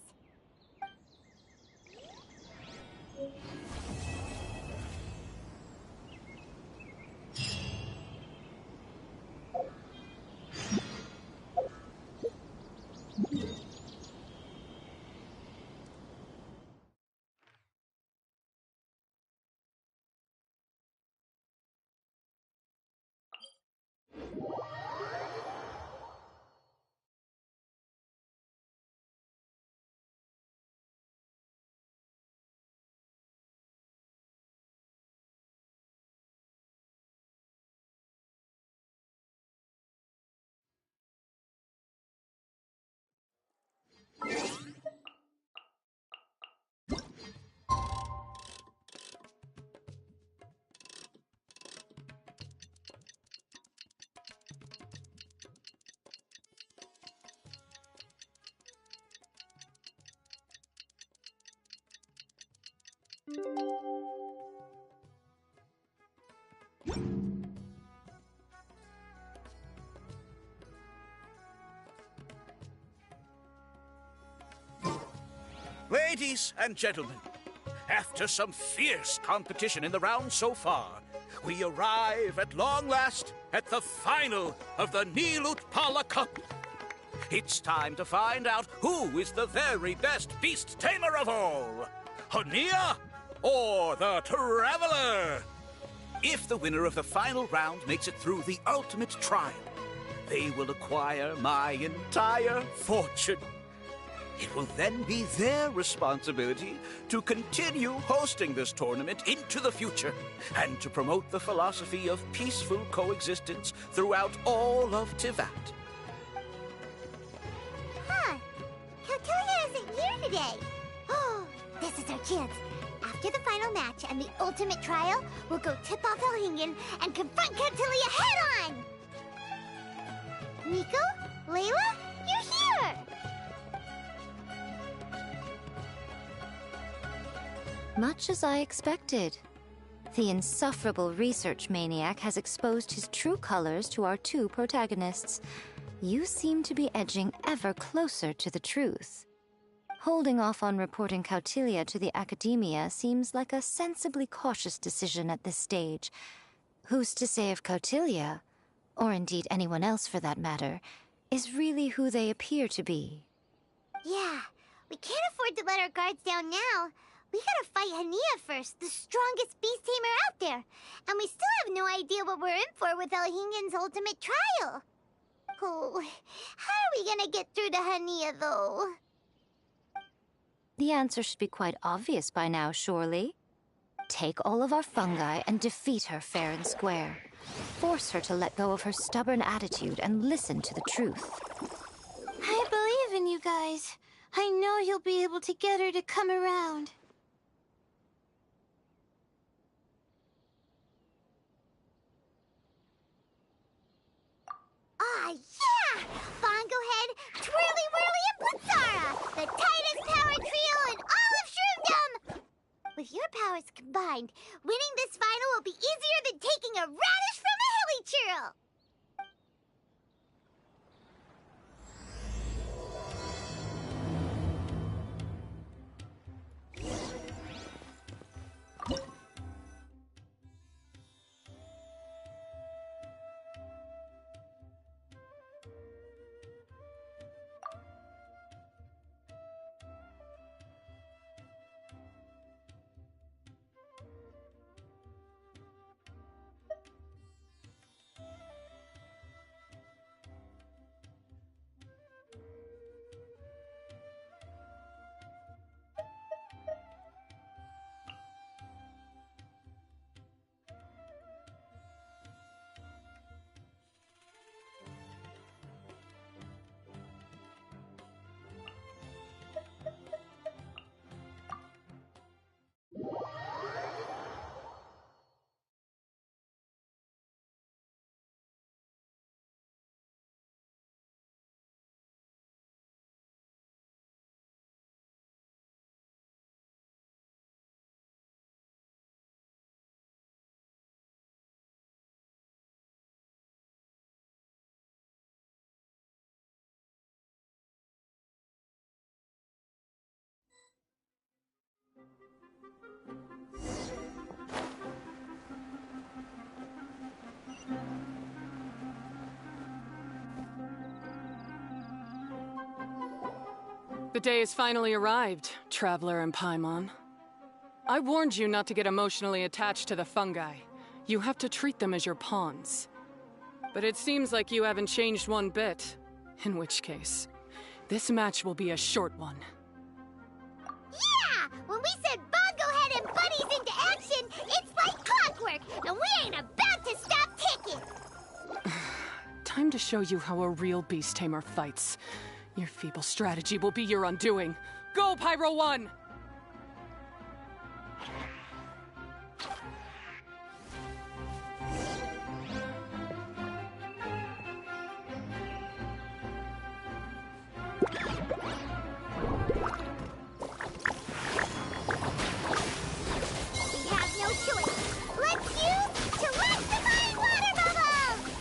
Ladies and gentlemen, after some fierce competition in the round so far, we arrive at long last at the final of the Nilut Pala Cup. It's time to find out who is the very best beast tamer of all, Hania or the Traveler. If the winner of the final round makes it through the ultimate trial, they will acquire my entire fortune. It will then be their responsibility to continue hosting this tournament into the future and to promote the philosophy of peaceful coexistence throughout all of Tivat. Huh. Cautilia isn't here today. Oh, this is our chance. After the final match and the ultimate trial, we'll go tip off Elhingen and confront Cautilia head-on! Nico? Layla? You're here! Much as I expected. The insufferable research maniac has exposed his true colors to our two protagonists. You seem to be edging ever closer to the truth. Holding off on reporting Cautilia to the Academia seems like a sensibly cautious decision at this stage. Who's to say if Cautilia, or indeed anyone else for that matter, is really who they appear to be? Yeah, we can't afford to let our guards down now. We gotta fight Hania first, the strongest beast tamer out there. And we still have no idea what we're in for with Elhingen's ultimate trial. Oh, how are we gonna get through to Hania, though? The answer should be quite obvious by now, surely. Take all of our fungi and defeat her fair and square. Force her to let go of her stubborn attitude and listen to the truth. I believe in you guys. I know you'll be able to get her to come around. Ah, yeah! Bongo Head, Twirly Whirly, and Blitzara! The tightest power trio in all of Shroomdom! With your powers combined, winning this final will be easier than taking a radish from a hilly churl! The day has finally arrived, Traveler and Paimon. I warned you not to get emotionally attached to the fungi. You have to treat them as your pawns. But it seems like you haven't changed one bit. In which case, this match will be a short one. Yeah! When we send Bongo Head and buddies into action, it's like clockwork, and we ain't about to stop ticking! Time to show you how a real beast tamer fights. Your feeble strategy will be your undoing. Go, Pyro 1! We have no choice. Let's use electrifying water bubbles!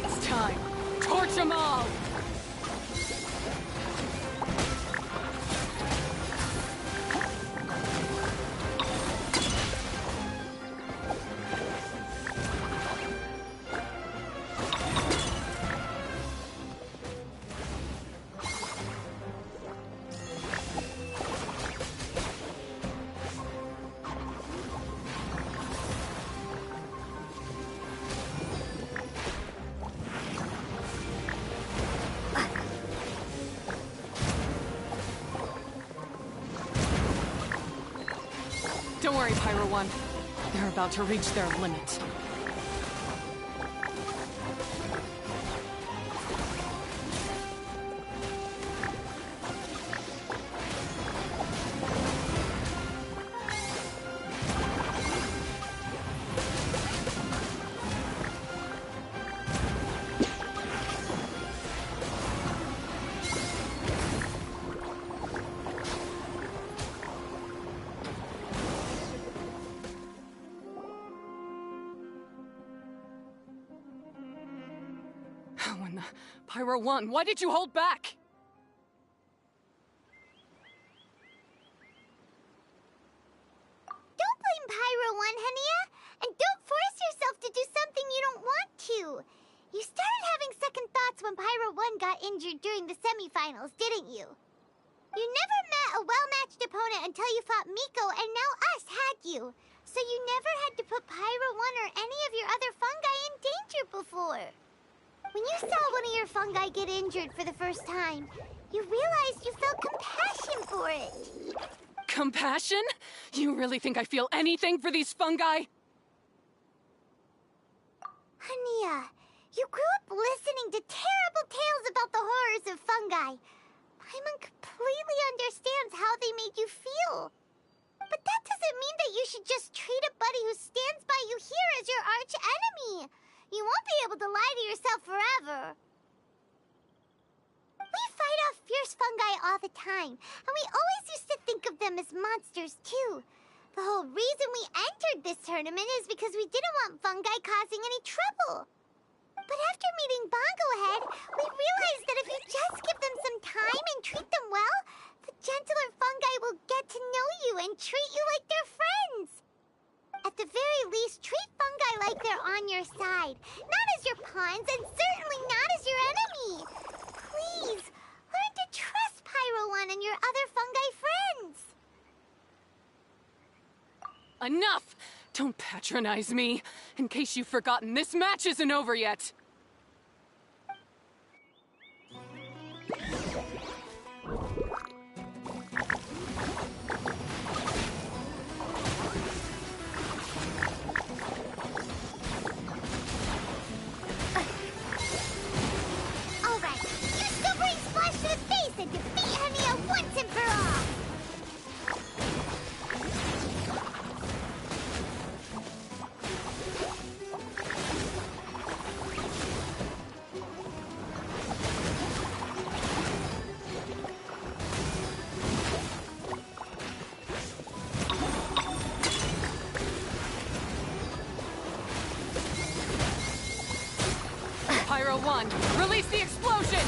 It's time. Torch them all! Don't worry, Pyro 1. They're about to reach their limit. How in the Pyro 1? Why did you hold back? Don't blame Pyro 1, Hania. And don't force yourself to do something you don't want to. You started having second thoughts when Pyro 1 got injured during the semifinals, didn't you? You never met a well-matched opponent until you fought Miko, and now us had you. So you never had to put Pyro 1 or any of your other fungi in danger before. When you saw one of your fungi get injured for the first time, you realized you felt compassion for it. Compassion? You really think I feel anything for these fungi? Hania, you grew up listening to terrible tales about the horrors of fungi. Paimon completely understands how they made you feel. But that doesn't mean that you should just treat a buddy who stands by you here as your arch enemy. You won't be able to lie to yourself forever. We fight off fierce fungi all the time, and we always used to think of them as monsters too. The whole reason we entered this tournament is because we didn't want fungi causing any trouble. But after meeting Bongo Head, we realized that if you just give them some time and treat them well, the gentler fungi will get to know you and treat you like their friends. At the very least, treat fungi like they're on your side, not as your pawns and certainly not as your enemy. Please, learn to trust Pyro 1 and your other fungi friends. Enough! Don't patronize me. In case you've forgotten, this match isn't over yet. All right, use Silverine Splash to the face and defeat Hania once and for all. Pyro 1, release the explosion!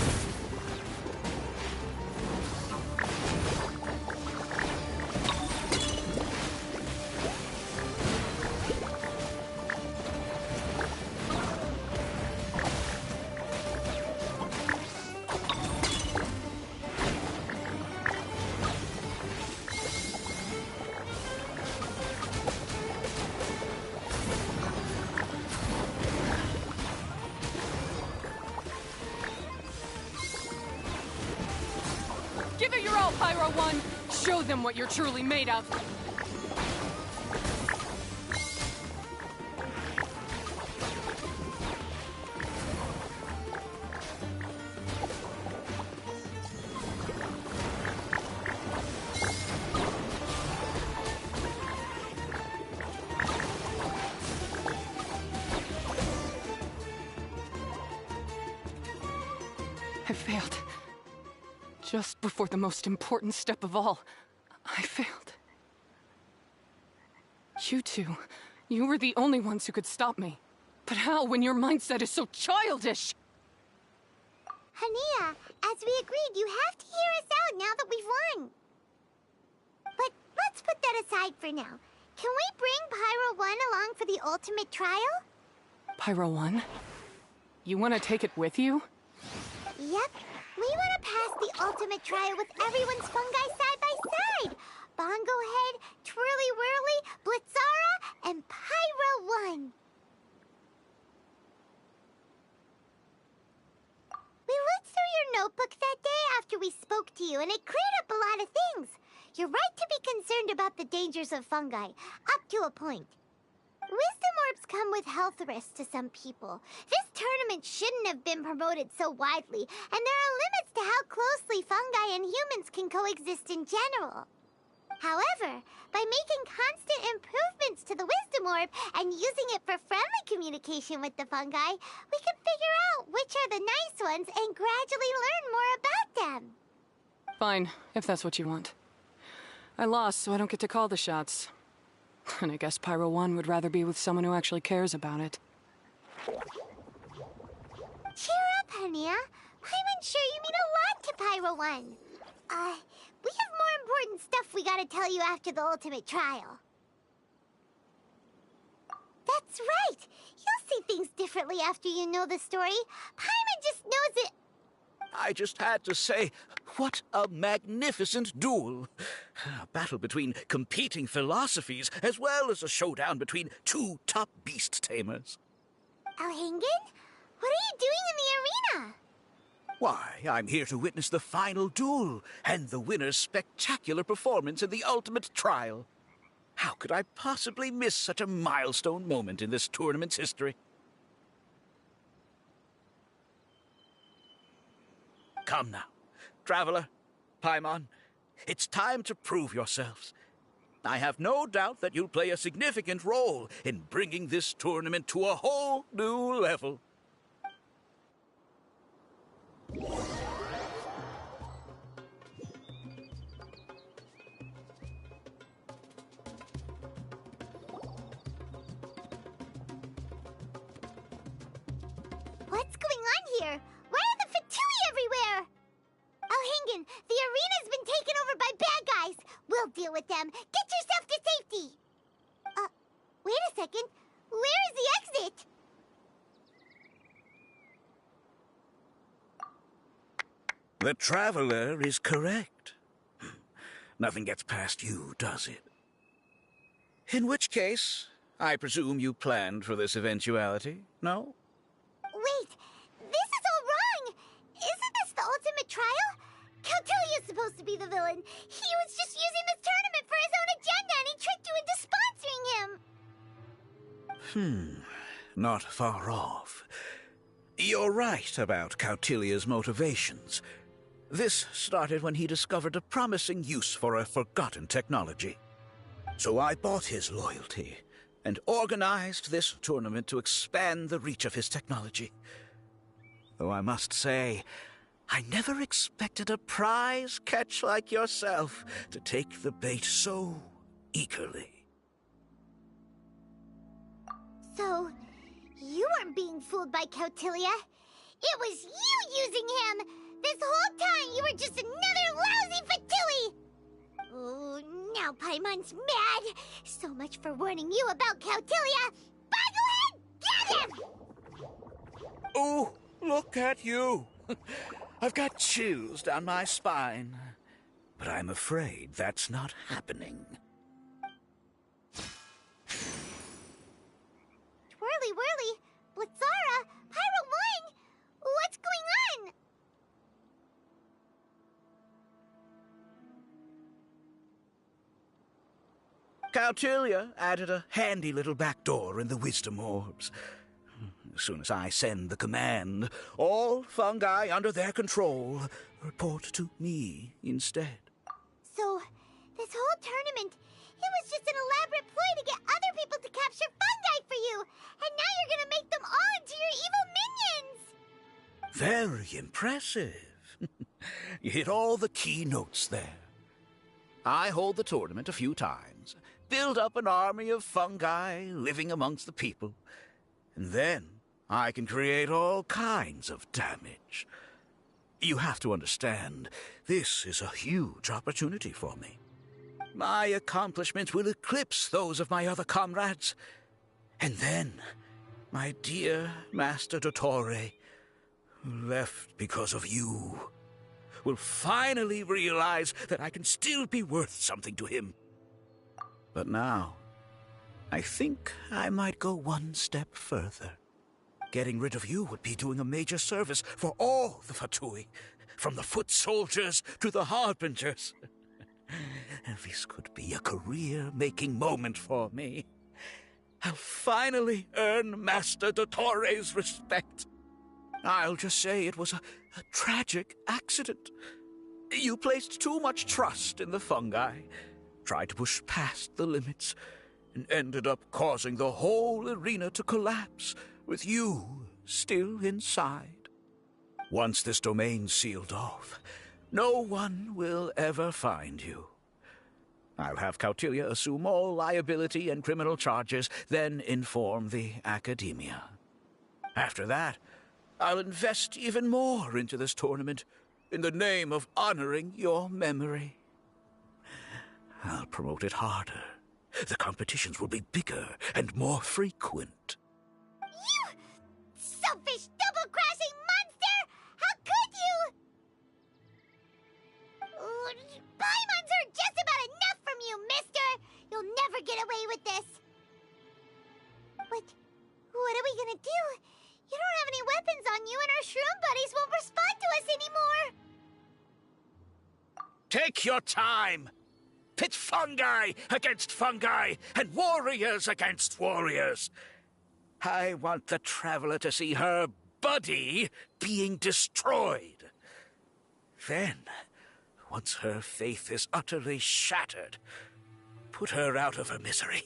Give it your all, Pyro 1! Show them what you're truly made of! I failed. Just before the most important step of all, I failed. You two, you were the only ones who could stop me. But how when your mindset is so childish? Hania, as we agreed, you have to hear us out now that we've won. But let's put that aside for now. Can we bring Pyro 1 along for the ultimate trial? Pyro 1? You want to take it with you? Yep. We want to pass the ultimate trial with everyone's fungi side by side. Bongo Head, Twirly Whirly, Blitzara, and Pyro 1. We looked through your notebook that day after we spoke to you, and it cleared up a lot of things. You're right to be concerned about the dangers of fungi, up to a point. Wisdom orbs come with health risks to some people. This tournament shouldn't have been promoted so widely, and there are limits to how closely fungi and humans can coexist in general. However, by making constant improvements to the Wisdom Orb and using it for friendly communication with the fungi, we can figure out which are the nice ones and gradually learn more about them. Fine, if that's what you want. I lost, so I don't get to call the shots. And I guess Pyro 1 would rather be with someone who actually cares about it. Cheer up, Hania. I'm sure you mean a lot to Pyro One. We have more important stuff we gotta tell you after the ultimate trial. That's right! You'll see things differently after you know the story. Paimon just knows it. I just had to say, what a magnificent duel. A battle between competing philosophies, as well as a showdown between two top beast tamers. Alhingen? What are you doing in the arena? Why, I'm here to witness the final duel, and the winner's spectacular performance in the ultimate trial. How could I possibly miss such a milestone moment in this tournament's history? Come now, Traveler, Paimon, it's time to prove yourselves. I have no doubt that you'll play a significant role in bringing this tournament to a whole new level. What's going on here? Why are the Fatui everywhere? Alhingen, the arena's been taken over by bad guys. We'll deal with them. Get yourself to safety. Wait a second. Where is the exit? The Traveler is correct. Nothing gets past you, does it? In which case, I presume you planned for this eventuality, no? Wait, this is all wrong. Isn't this the ultimate trial? Cautilia's supposed to be the villain. He was just using this tournament for his own agenda, and he tricked you into sponsoring him. Not far off. You're right about Cautilia's motivations. This started when he discovered a promising use for a forgotten technology. So I bought his loyalty and organized this tournament to expand the reach of his technology. Though I must say, I never expected a prize catch like yourself to take the bait so eagerly. So, you weren't being fooled by Cautilia. It was you using him! This whole time you were just another lousy Fatui! Oh, now Paimon's mad! So much for warning you about Cautilia! Bogglehead, get him! Oh, look at you! I've got chills down my spine. But I'm afraid that's not happening. Twirly whirly! Blitzara! Pyro 1! What's going on? Cautilia added a handy little back door in the wisdom orbs. As soon as I send the command, all fungi under their control report to me instead. So, this whole tournament, it was just an elaborate ploy to get other people to capture fungi for you! And now you're gonna make them all into your evil minions! Very impressive. You hit all the key notes there. I hold the tournament a few times, build up an army of fungi living amongst the people, and then I can create all kinds of damage. You have to understand, this is a huge opportunity for me. My accomplishments will eclipse those of my other comrades. And then, my dear Master Dottore, who left because of you, will finally realize that I can still be worth something to him. But now, I think I might go one step further. Getting rid of you would be doing a major service for all the Fatui, from the foot soldiers to the harbingers. This could be a career-making moment for me. I'll finally earn Master Dottore's respect. I'll just say it was a tragic accident. You placed too much trust in the fungi, tried to push past the limits, and ended up causing the whole arena to collapse, with you still inside. Once this domain's sealed off, no one will ever find you. I'll have Cautilia assume all liability and criminal charges, then inform the Academia. After that, I'll invest even more into this tournament in the name of honoring your memory. I'll promote it harder. The competitions will be bigger and more frequent. You selfish, double-crashing monster! How could you? Paimons are just about enough from you, mister! You'll never get away with this. But what are we gonna do? You don't have any weapons on you, and our shroom buddies won't respond to us anymore. Take your time. Pit fungi against fungi, and warriors against warriors. I want the Traveler to see her buddy being destroyed. Then, once her faith is utterly shattered, put her out of her misery,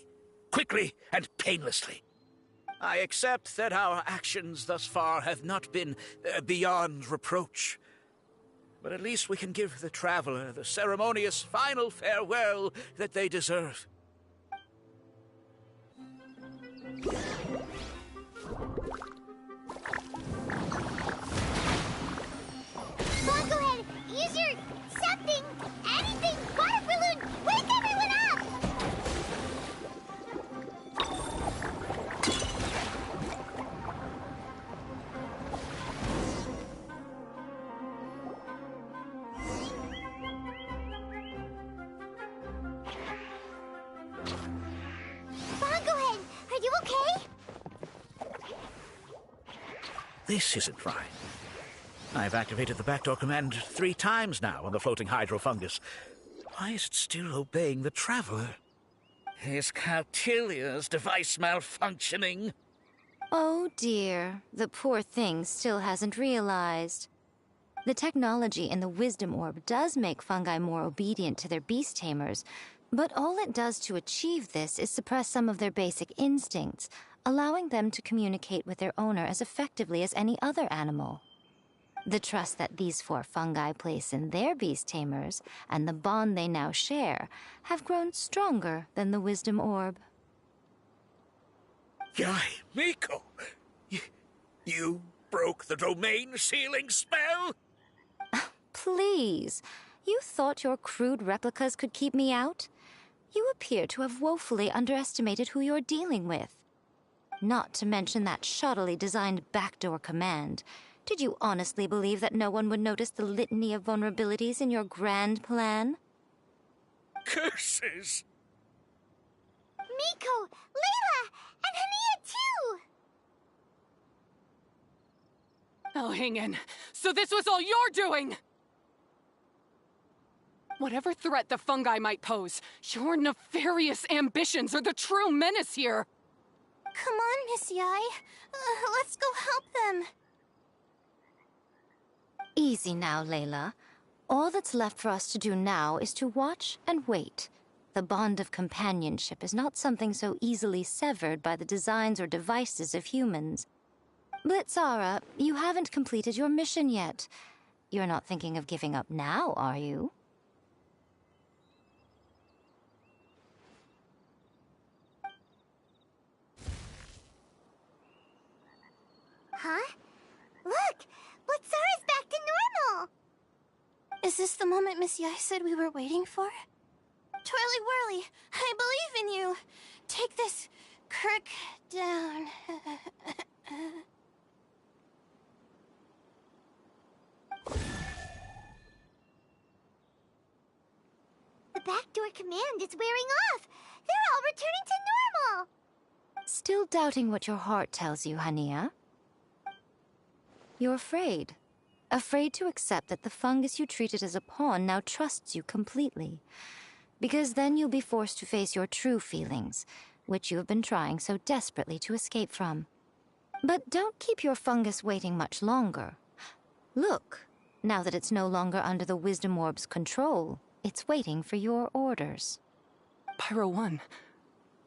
quickly and painlessly. I accept that our actions thus far have not been beyond reproach. But at least we can give the Traveler the ceremonious final farewell that they deserve. Bongohead, use your something, anything, water balloon, wake everyone up! Bongohead, are you okay? This isn't right. I've activated the backdoor command 3 times now on the floating hydrofungus. Why is it still obeying the Traveler? Is Cautilia's device malfunctioning? Oh dear, the poor thing still hasn't realized. The technology in the Wisdom Orb does make fungi more obedient to their beast tamers, but all it does to achieve this is suppress some of their basic instincts, allowing them to communicate with their owner as effectively as any other animal. The trust that these 4 fungi place in their beast tamers, and the bond they now share, have grown stronger than the Wisdom Orb. Guy, Miko! You broke the domain sealing spell? Please, you thought your crude replicas could keep me out? You appear to have woefully underestimated who you're dealing with. Not to mention that shoddily designed backdoor command. Did you honestly believe that no one would notice the litany of vulnerabilities in your grand plan? Curses! Miko, Layla, and Hania too! Oh, hang in. So this was all you're doing! Whatever threat the fungi might pose, your nefarious ambitions are the true menace here! Come on, Miss Yai. Let's go help them. Easy now, Layla. All that's left for us to do now is to watch and wait. The bond of companionship is not something so easily severed by the designs or devices of humans. Blitzara, you haven't completed your mission yet. You're not thinking of giving up now, are you? Huh? Look! Blitzara's back to normal! Is this the moment Miss Yai said we were waiting for? Twirly Whirly, I believe in you. Take this crook down. The backdoor command is wearing off! They're all returning to normal! Still doubting what your heart tells you, Hania? You're afraid. Afraid to accept that the fungus you treated as a pawn now trusts you completely. Because then you'll be forced to face your true feelings, which you have been trying so desperately to escape from. But don't keep your fungus waiting much longer. Look, now that it's no longer under the Wisdom Orb's control, it's waiting for your orders. Pyro 1,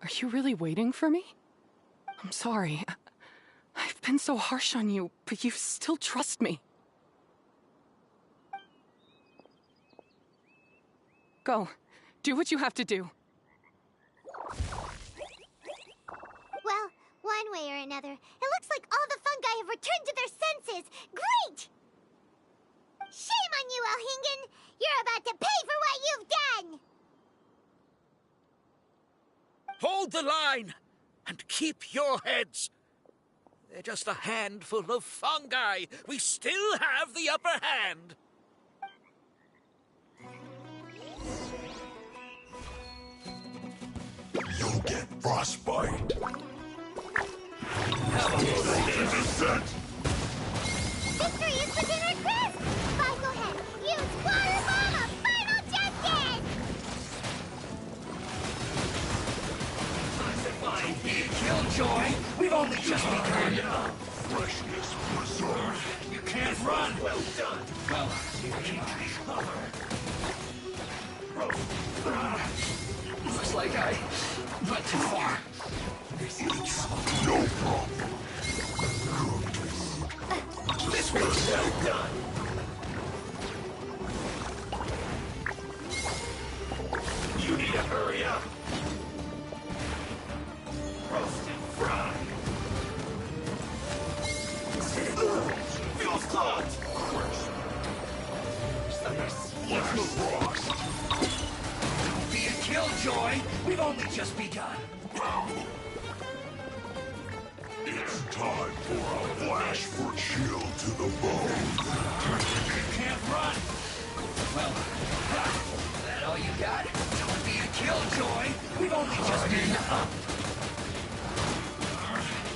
are you really waiting for me? I'm sorry. I've been so harsh on you, but you still trust me. Go. Do what you have to do. Well, one way or another, it looks like all the fungi have returned to their senses. the line! And keep your heads! They're just a handful of fungi. We still have the upper hand. You'll get frostbite. Victory is within our grasp! Five, go ahead. Use water bomb of final justice! Killjoy! We've only just begun! Freshness preserved. You can't run! Well done! Well, you keep cover. Looks like I went too far. It's no problem. This was well done! You need to hurry up! Roast and fry! Fuel's clogged! Let's move. Don't be a killjoy! We've only just begun! It's time for a flash for chill to the bone. You can't run! Well, that all you got? Don't be a killjoy! We've only just begun!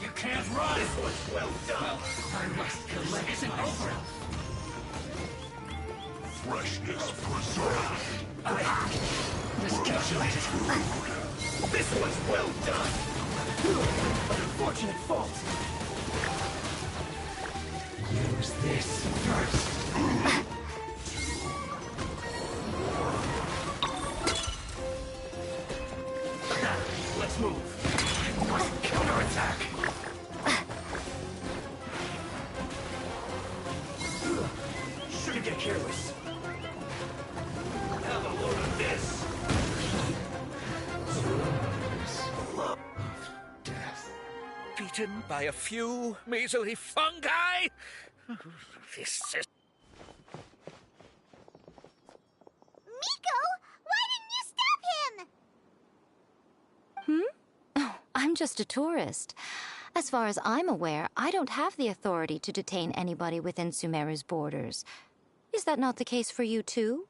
You can't run! This was well done! Well, our rest collect isn't over! Freshness preserved. I miscalculated. This was well done! Unfortunate fault. Use this first. Let's move. Counterattack. Shouldn't get careless. Have a load of this. Love death. Beaten by a few measly fungi? This is... Miko, why didn't you stop him? Oh, I'm just a tourist. As far as I'm aware, I don't have the authority to detain anybody within Sumeru's borders. Is that not the case for you too?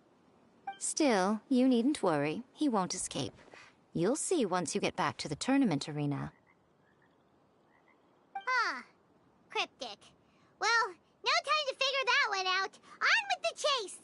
Still, you needn't worry. He won't escape. You'll see once you get back to the tournament arena. Huh. Cryptic. Well, no time to figure that one out. On with the chase!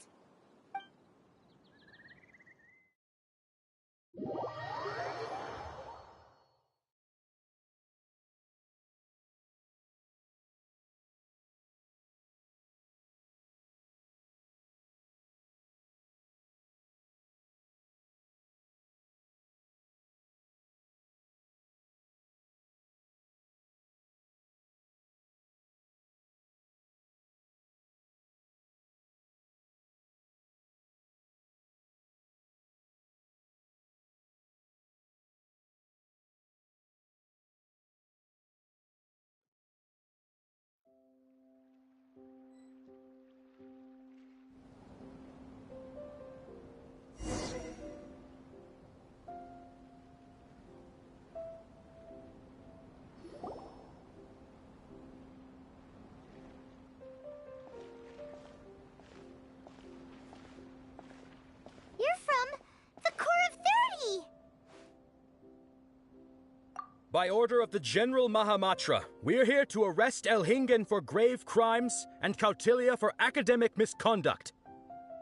You're from the Corps of 30! By order of the General Mahamatra, we're here to arrest Elhingen for grave crimes and Kautilya for academic misconduct.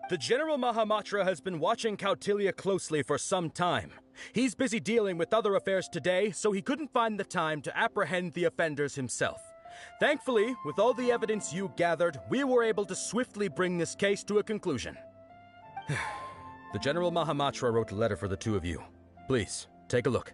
The General Mahamatra has been watching Kautilya closely for some time. He's busy dealing with other affairs today, so he couldn't find the time to apprehend the offenders himself. Thankfully, with all the evidence you gathered, we were able to swiftly bring this case to a conclusion. The General Mahamatra wrote a letter for the two of you. Please, take a look.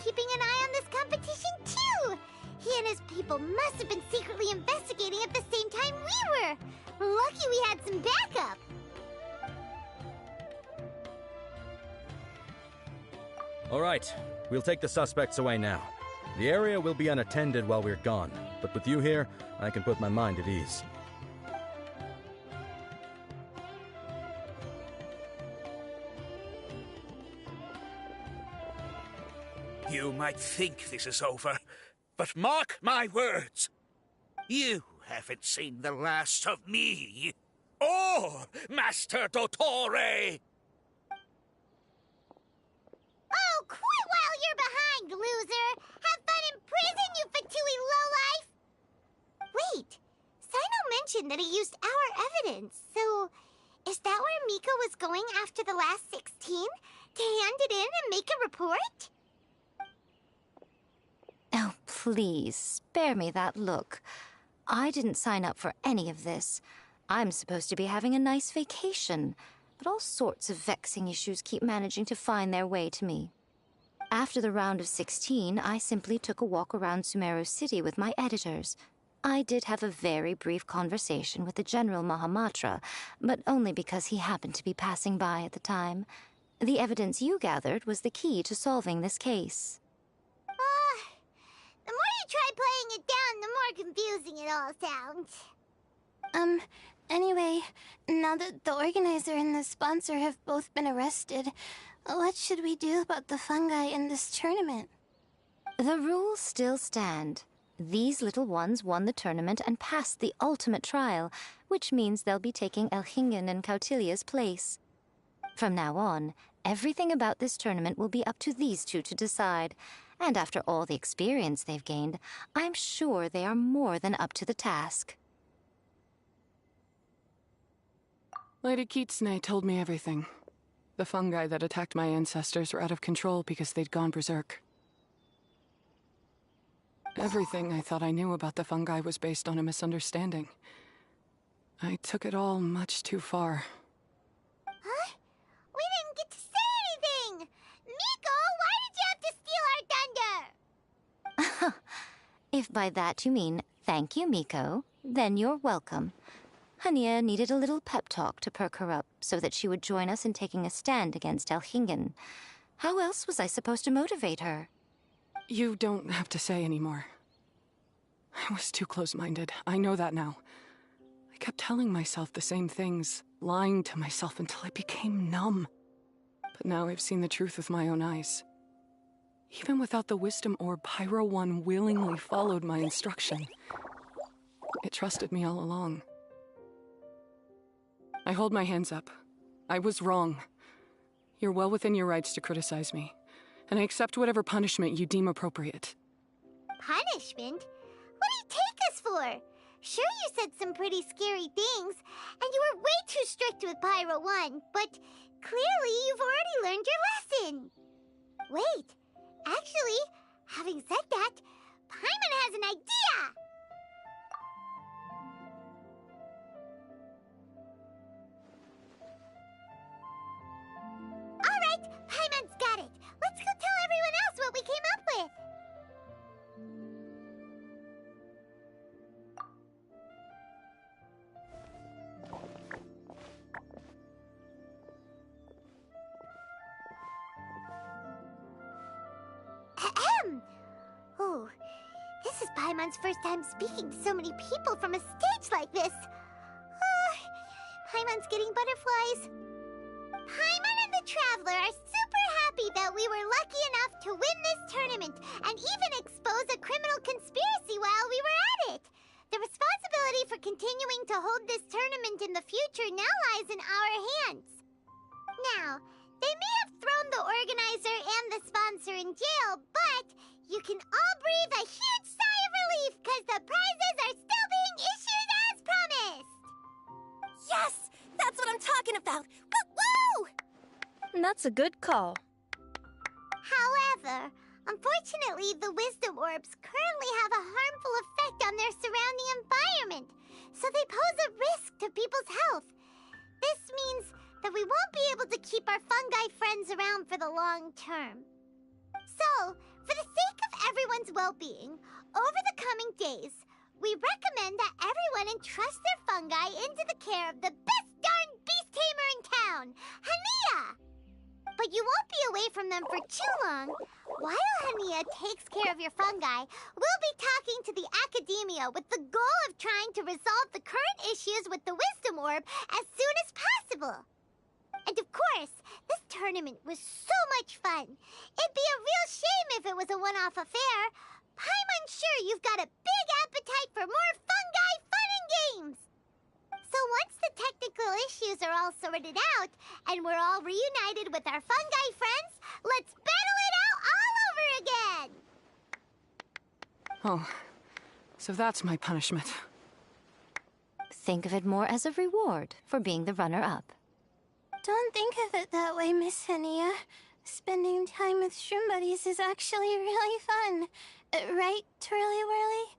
keeping an eye on this competition, too. He and his people must have been secretly investigating at the same time we were. Lucky we had some backup. All right, we'll take the suspects away now. The area will be unattended while we're gone, but with you here, I can put my mind at ease. You might think this is over, but mark my words. You haven't seen the last of me. Or Master Dottore! Oh, quit while you're behind, loser! Have fun in prison, you fatui lowlife! Wait, Sino mentioned that he used our evidence, so is that where Miko was going after the last 16? To hand it in and make a report? Oh, please, spare me that look. I didn't sign up for any of this. I'm supposed to be having a nice vacation, but all sorts of vexing issues keep managing to find their way to me. After the round of 16, I simply took a walk around Sumeru City with my editors. I did have a very brief conversation with the General Mahamatra, but only because he happened to be passing by at the time. The evidence you gathered was the key to solving this case. The more you try playing it down, the more confusing it all sounds. Anyway, now that the organizer and the sponsor have both been arrested, what should we do about the fungi in this tournament? The rules still stand. These little ones won the tournament and passed the ultimate trial, which means they'll be taking Elhingen and Cautilia's place. From now on, everything about this tournament will be up to these two to decide. And after all the experience they've gained, I'm sure they are more than up to the task. Lady Kitsune told me everything. The fungi that attacked my ancestors were out of control because they'd gone berserk. Everything I thought I knew about the fungi was based on a misunderstanding. I took it all much too far. Huh? We didn't get to say anything! Miko, why did you have to steal our thunder? If by that you mean thank you, Miko, then you're welcome. Hania needed a little pep talk to perk her up so that she would join us in taking a stand against Elhingen. How else was I supposed to motivate her? You don't have to say anymore. I was too close-minded. I know that now. I kept telling myself the same things, lying to myself until I became numb. But now I've seen the truth with my own eyes. Even without the wisdom orb, Pyro One willingly followed my instruction. It trusted me all along. I hold my hands up. I was wrong. You're well within your rights to criticize me, and I accept whatever punishment you deem appropriate. Punishment? What do you take us for? Sure, you said some pretty scary things, and you were way too strict with Pyro One, but clearly you've already learned your lesson. Wait, actually, having said that, Paimon has an idea! Alright, Paimon's got it. Let's go tell everyone else what we came up with. Ahem! Oh, this is Paimon's first time speaking to so many people from a stage like this. Paimon's getting butterflies. Paimon and the Traveler are super happy that we were lucky enough to win this tournament and even expose a criminal conspiracy while we were at it. The responsibility for continuing to hold this tournament in the future now lies in our hands. Now, they may have thrown the organizer and the sponsor in jail, but you can all breathe a huge sigh of relief because the prizes are still being issued as promised! Yes! That's what I'm talking about! Woo! That's a good call. However, unfortunately, the wisdom orbs currently have a harmful effect on their surrounding environment, so they pose a risk to people's health. This means that we won't be able to keep our fungi friends around for the long term. So, for the sake of everyone's well-being, over the coming days, we recommend that everyone entrust their fungi into the care of the best darn beast tamer in town, Hania! But you won't be away from them for too long. While Hania takes care of your fungi, we'll be talking to the Academia with the goal of trying to resolve the current issues with the Wisdom Orb as soon as possible. And of course, this tournament was so much fun. It'd be a real shame if it was a one-off affair. I'm sure you've got a big appetite for more fungi fun and games. So once the technical issues are all sorted out, and we're all reunited with our fungi friends, let's battle it out all over again! Oh, so that's my punishment. Think of it more as a reward for being the runner-up. Don't think of it that way, Miss Hania. Spending time with shroom buddies is actually really fun. Right, Twirly Whirly?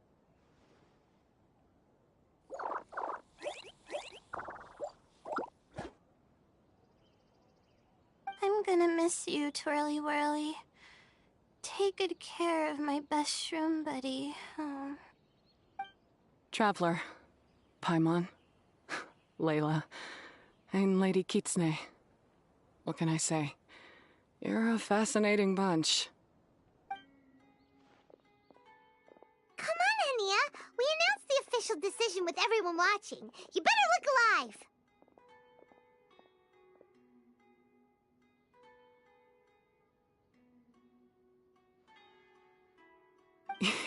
I'm gonna miss you, Twirly Whirly. Take good care of my best shroom buddy. Oh. Traveler, Paimon, Layla, and Lady Kitsune. What can I say? You're a fascinating bunch. Come on, Hania! We announced the official decision with everyone watching. You better look alive!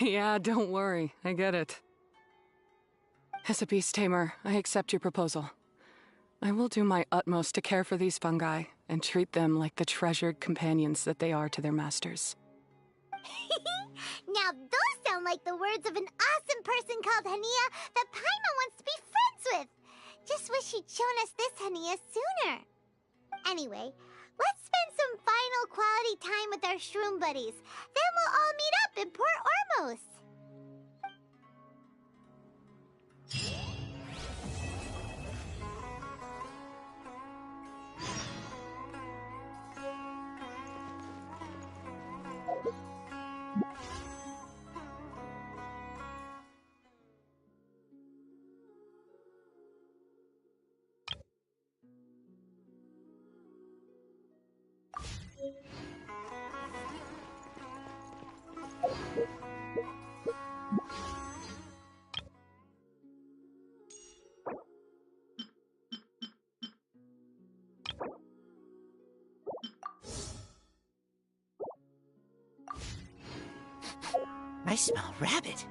Yeah, don't worry. I get it. As a beast tamer, I accept your proposal. I will do my utmost to care for these fungi and treat them like the treasured companions that they are to their masters. Now those sound like the words of an awesome person called Hania that Paimon wants to be friends with. Just wish she'd shown us this Hania sooner. Anyway, let's spend some final quality time with our shroom buddies. Then we'll all meet up in Port Ormos. I smell rabbit.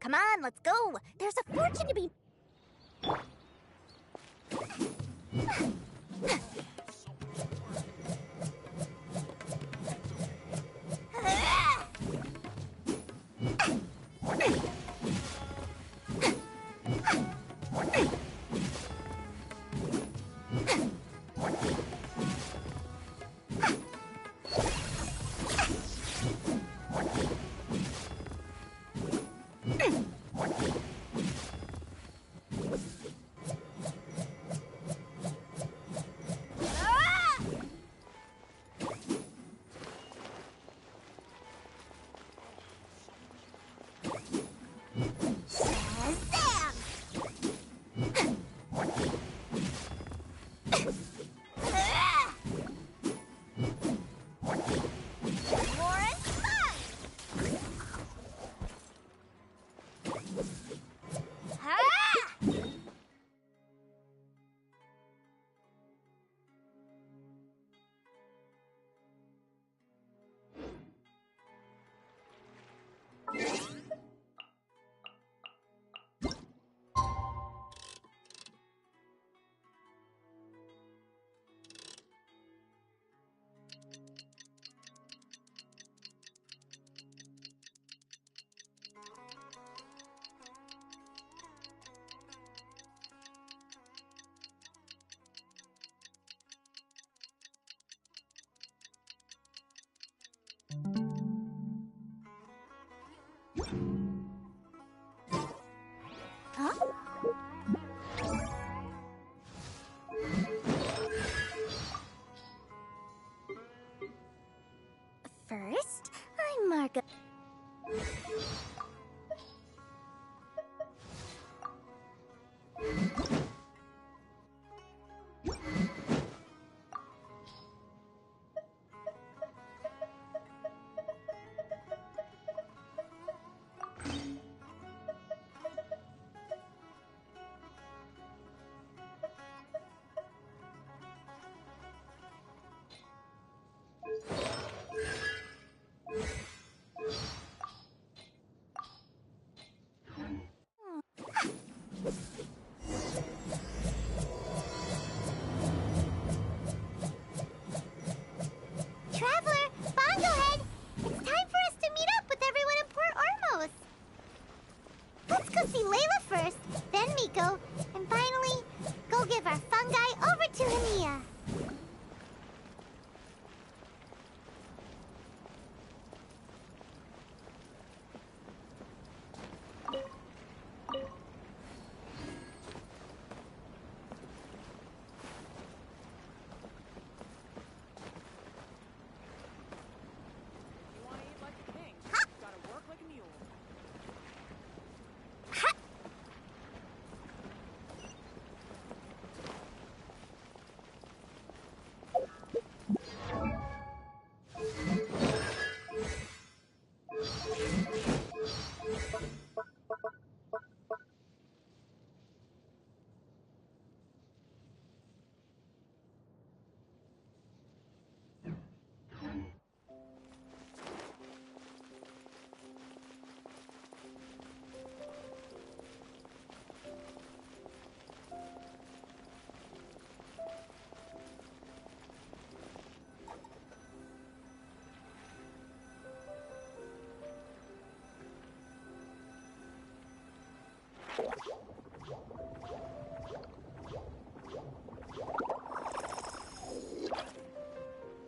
Come on, let's go. There's a fortune to be... Huh? First, I'm Margo. Traveler, Bongohead! It's time for us to meet up with everyone in Port Ormos. Let's go see Layla first, then Miko, and finally, go give our fungi over to Hania.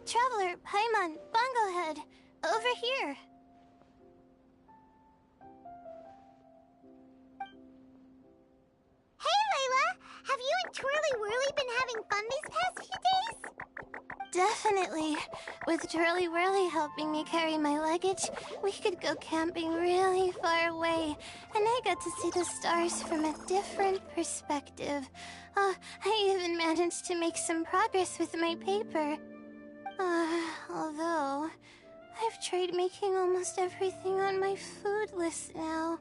Traveler, Paimon, Bongohead, over here. Hey, Layla! Have you and Twirly Whirly been having fun these past few days? Definitely. With Twirly Whirly helping me carry my luggage, we could go camping really far away, and I got to see the stars from a different perspective. Oh, I even managed to make some progress with my paper. Although, I've tried making almost everything on my food list now.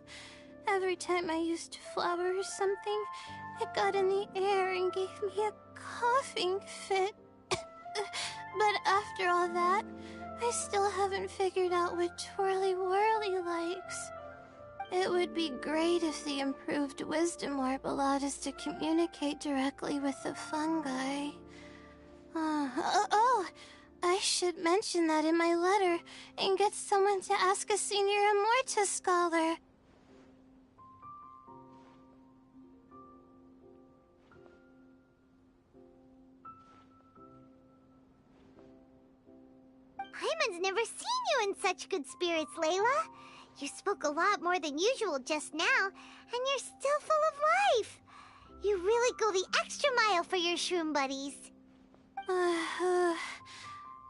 Every time I used flour or something, it got in the air and gave me a coughing fit. But after all that, I still haven't figured out what Twirly Whirly likes. It would be great if the improved wisdom orb allowed us to communicate directly with the fungi. I should mention that in my letter and get someone to ask a senior Amorta scholar. Paimon's never seen you in such good spirits, Layla. You spoke a lot more than usual just now, and you're still full of life. You really go the extra mile for your shroom buddies.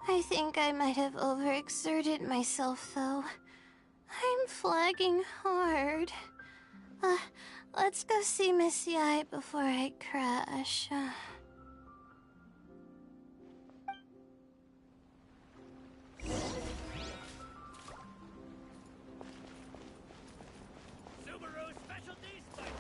I think I might have overexerted myself, though. I'm flagging hard. Let's go see Miss Yai before I crash. Subaru Specialty Spices!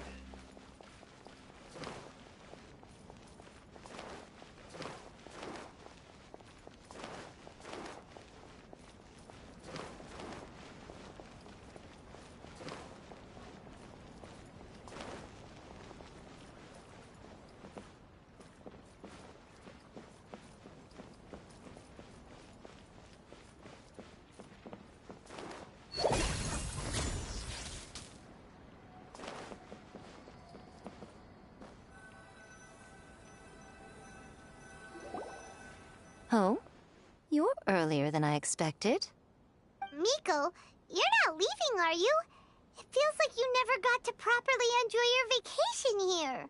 Oh? You're earlier than I expected. Miko, you're not leaving, are you? It feels like you never got to properly enjoy your vacation here.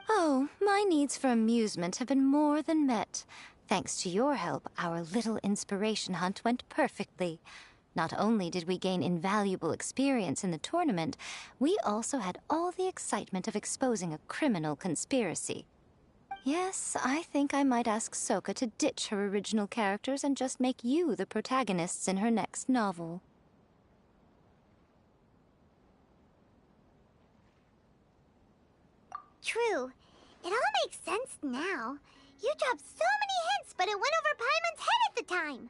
Oh, my needs for amusement have been more than met. Thanks to your help, our little inspiration hunt went perfectly. Not only did we gain invaluable experience in the tournament, we also had all the excitement of exposing a criminal conspiracy. Yes, I think I might ask Soka to ditch her original characters and just make you the protagonists in her next novel. True. It all makes sense now. You dropped so many hints, but it went over Paimon's head at the time.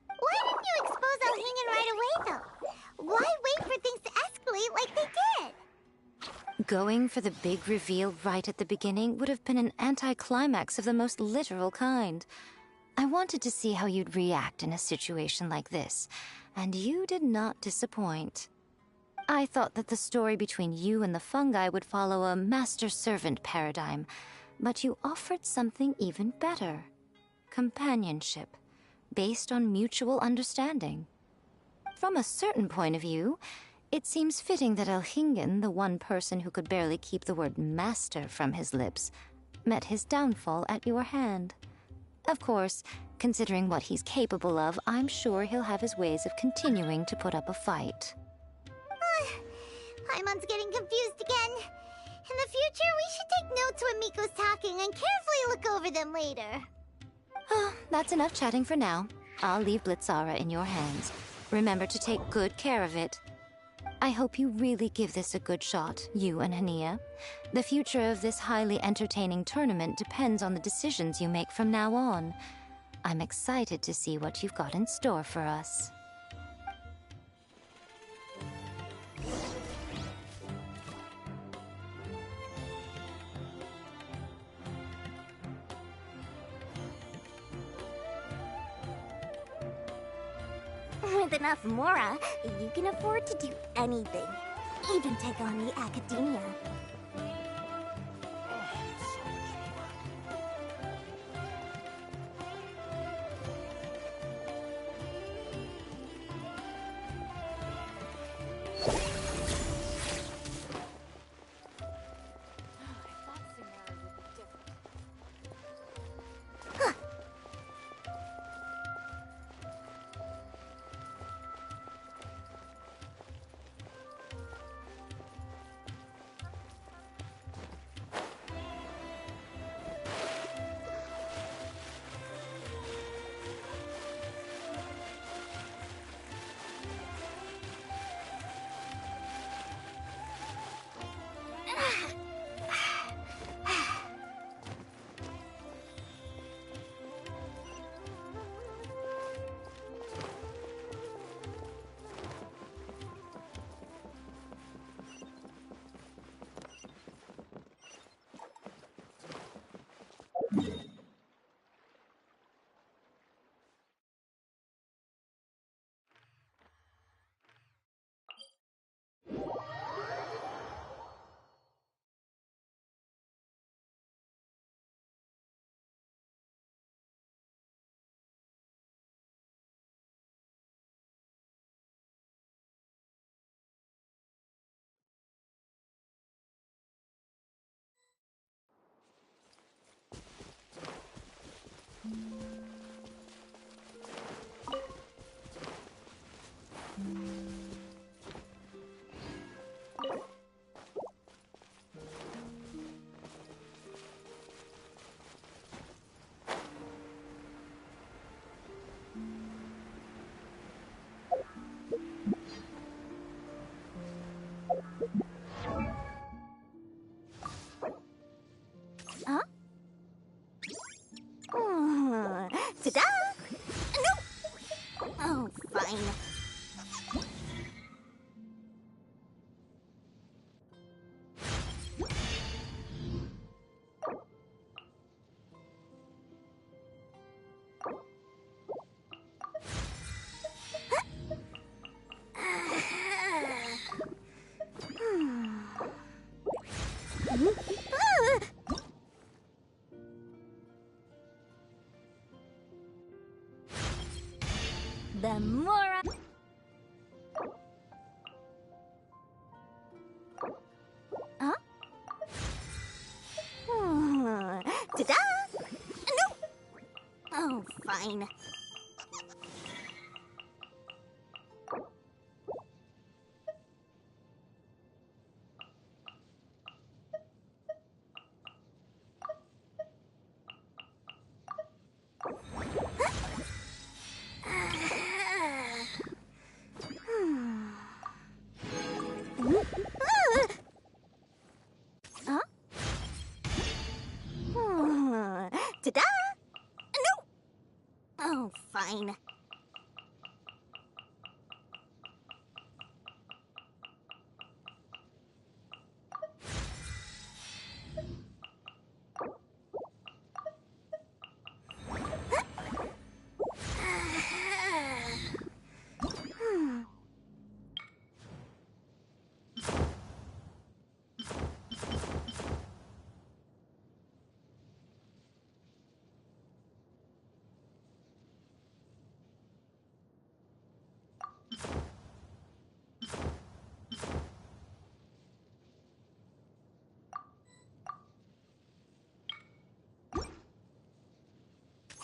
Why didn't you expose Elhingen right away, though? Why wait for things to escalate like they did? Going for the big reveal right at the beginning would have been an anticlimax of the most literal kind. I wanted to see how you'd react in a situation like this, and you did not disappoint. I thought that the story between you and the fungi would follow a master-servant paradigm, but you offered something even better. Companionship, based on mutual understanding. From a certain point of view, it seems fitting that Elhingen, the one person who could barely keep the word master from his lips, met his downfall at your hand. Of course, considering what he's capable of, I'm sure he'll have his ways of continuing to put up a fight. Paimon's getting confused again. In the future, we should take notes when Miko's talking and carefully look over them later. That's enough chatting for now. I'll leave Blitzara in your hands. Remember to take good care of it. I hope you really give this a good shot, you and Hania. The future of this highly entertaining tournament depends on the decisions you make from now on. I'm excited to see what you've got in store for us. With enough Mora, you can afford to do anything. Even take on the academia. Huh? Ta-da! No! Oh, fine. The more fine. Huh? Ta-da! No! Oh, fine.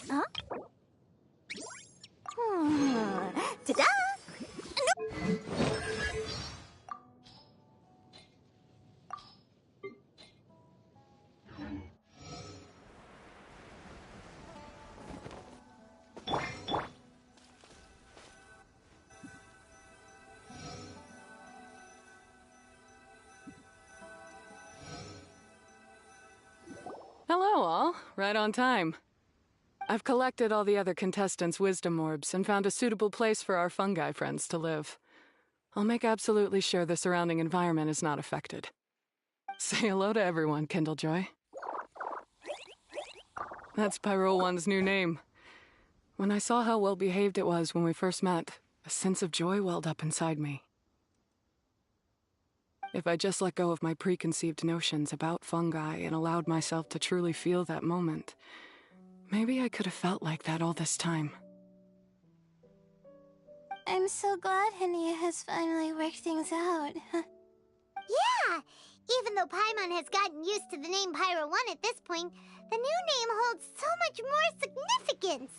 Huh? Ta-da! Nope. Hello, all. Right on time. I've collected all the other contestants' wisdom orbs and found a suitable place for our fungi friends to live. I'll make absolutely sure the surrounding environment is not affected. Say hello to everyone, Kindlejoy. That's Pyro One's new name. When I saw how well behaved it was when we first met, a sense of joy welled up inside me. If I just let go of my preconceived notions about fungi and allowed myself to truly feel that moment, maybe I could have felt like that all this time. I'm so glad Hania has finally worked things out. Yeah! Even though Paimon has gotten used to the name Pyro 1 at this point, the new name holds so much more significance!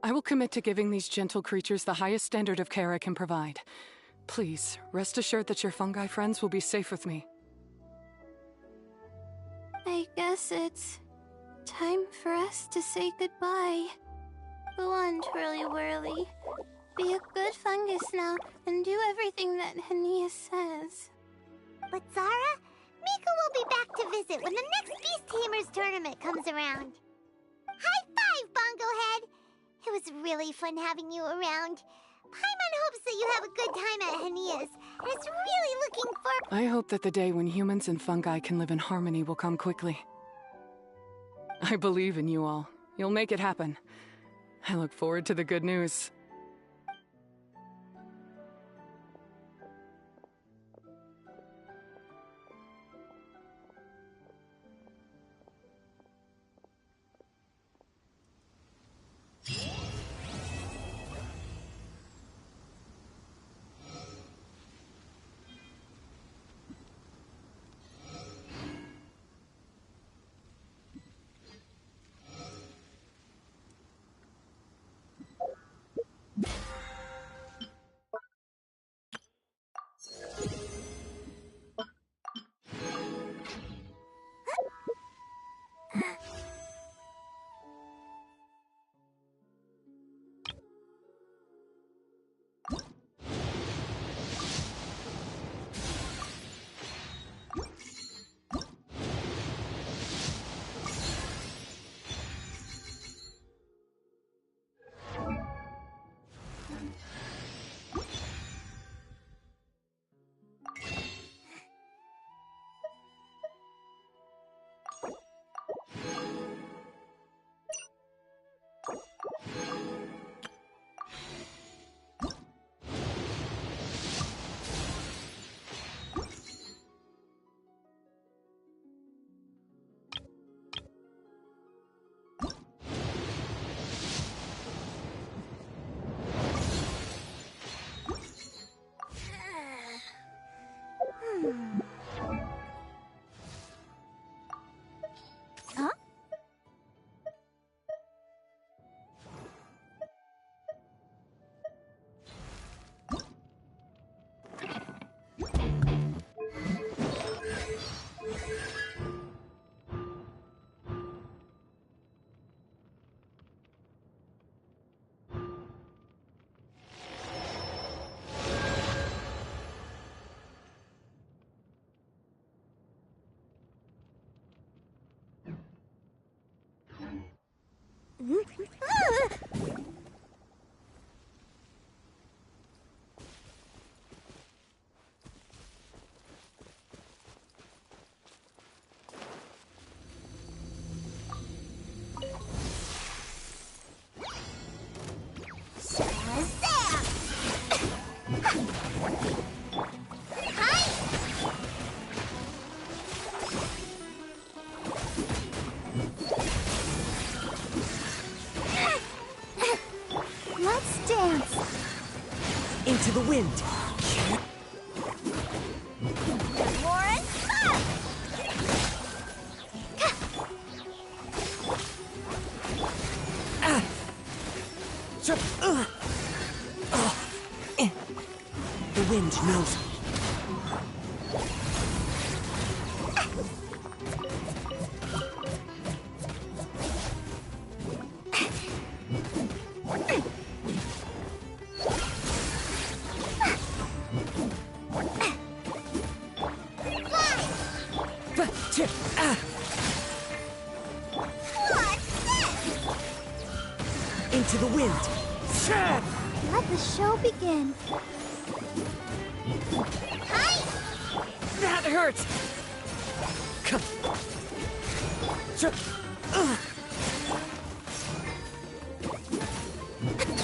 I will commit to giving these gentle creatures the highest standard of care I can provide. Please, rest assured that your fungi friends will be safe with me. I guess it's time for us to say goodbye. Go on, Twirly Whirly. Be a good fungus now and do everything that Hania says. But Zara, Mika will be back to visit when the next Beast Tamers tournament comes around. High five, Bongo Head! It was really fun having you around. Paimon hopes that you have a good time at Hania's, and is really looking for— I hope that the day when humans and fungi can live in harmony will come quickly. I believe in you all. You'll make it happen. I look forward to the good news. Shazam! Hi! Let's dance. Into the wind. Lauren, up! The wind knows me. Into the wind. Let the show begin. Hi! That hurts. Come.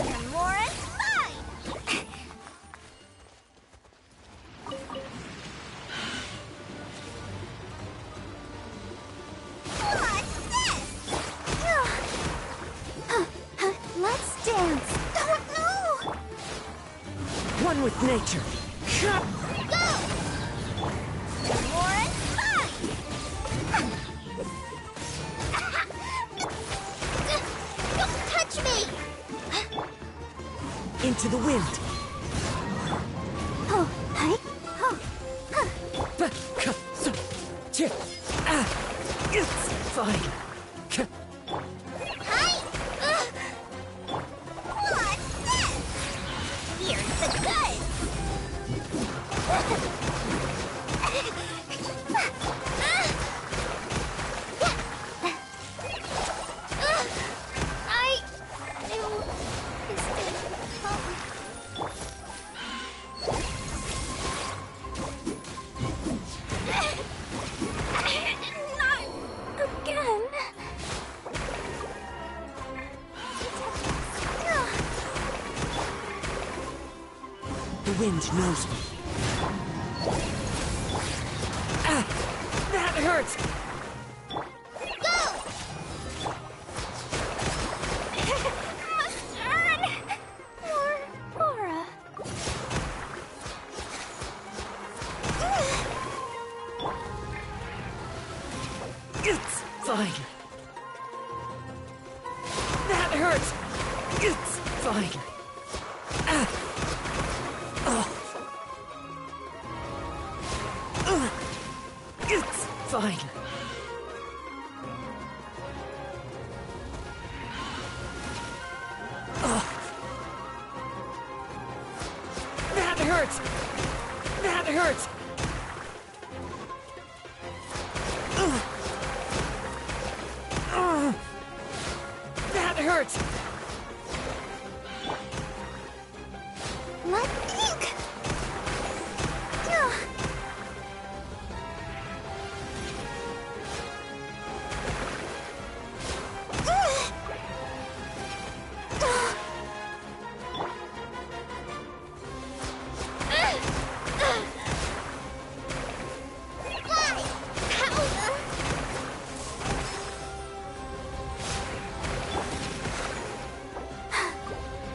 And Lauren, fine! What's this? Let's dance. Don't know! One with nature. Go! And Lauren, fine! Don't touch me! Into the wind. Oh, hi. Oh, It's fine. Hi! What's this? Here's the goods! I knew this didn't come. Not again. The wind knows me. That hurts. Must earn more aura. It's fine. That hurts. It's fine. It's fine. That hurts. That hurts. That hurts. let ink.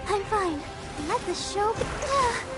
I'm fine. Let the show begin.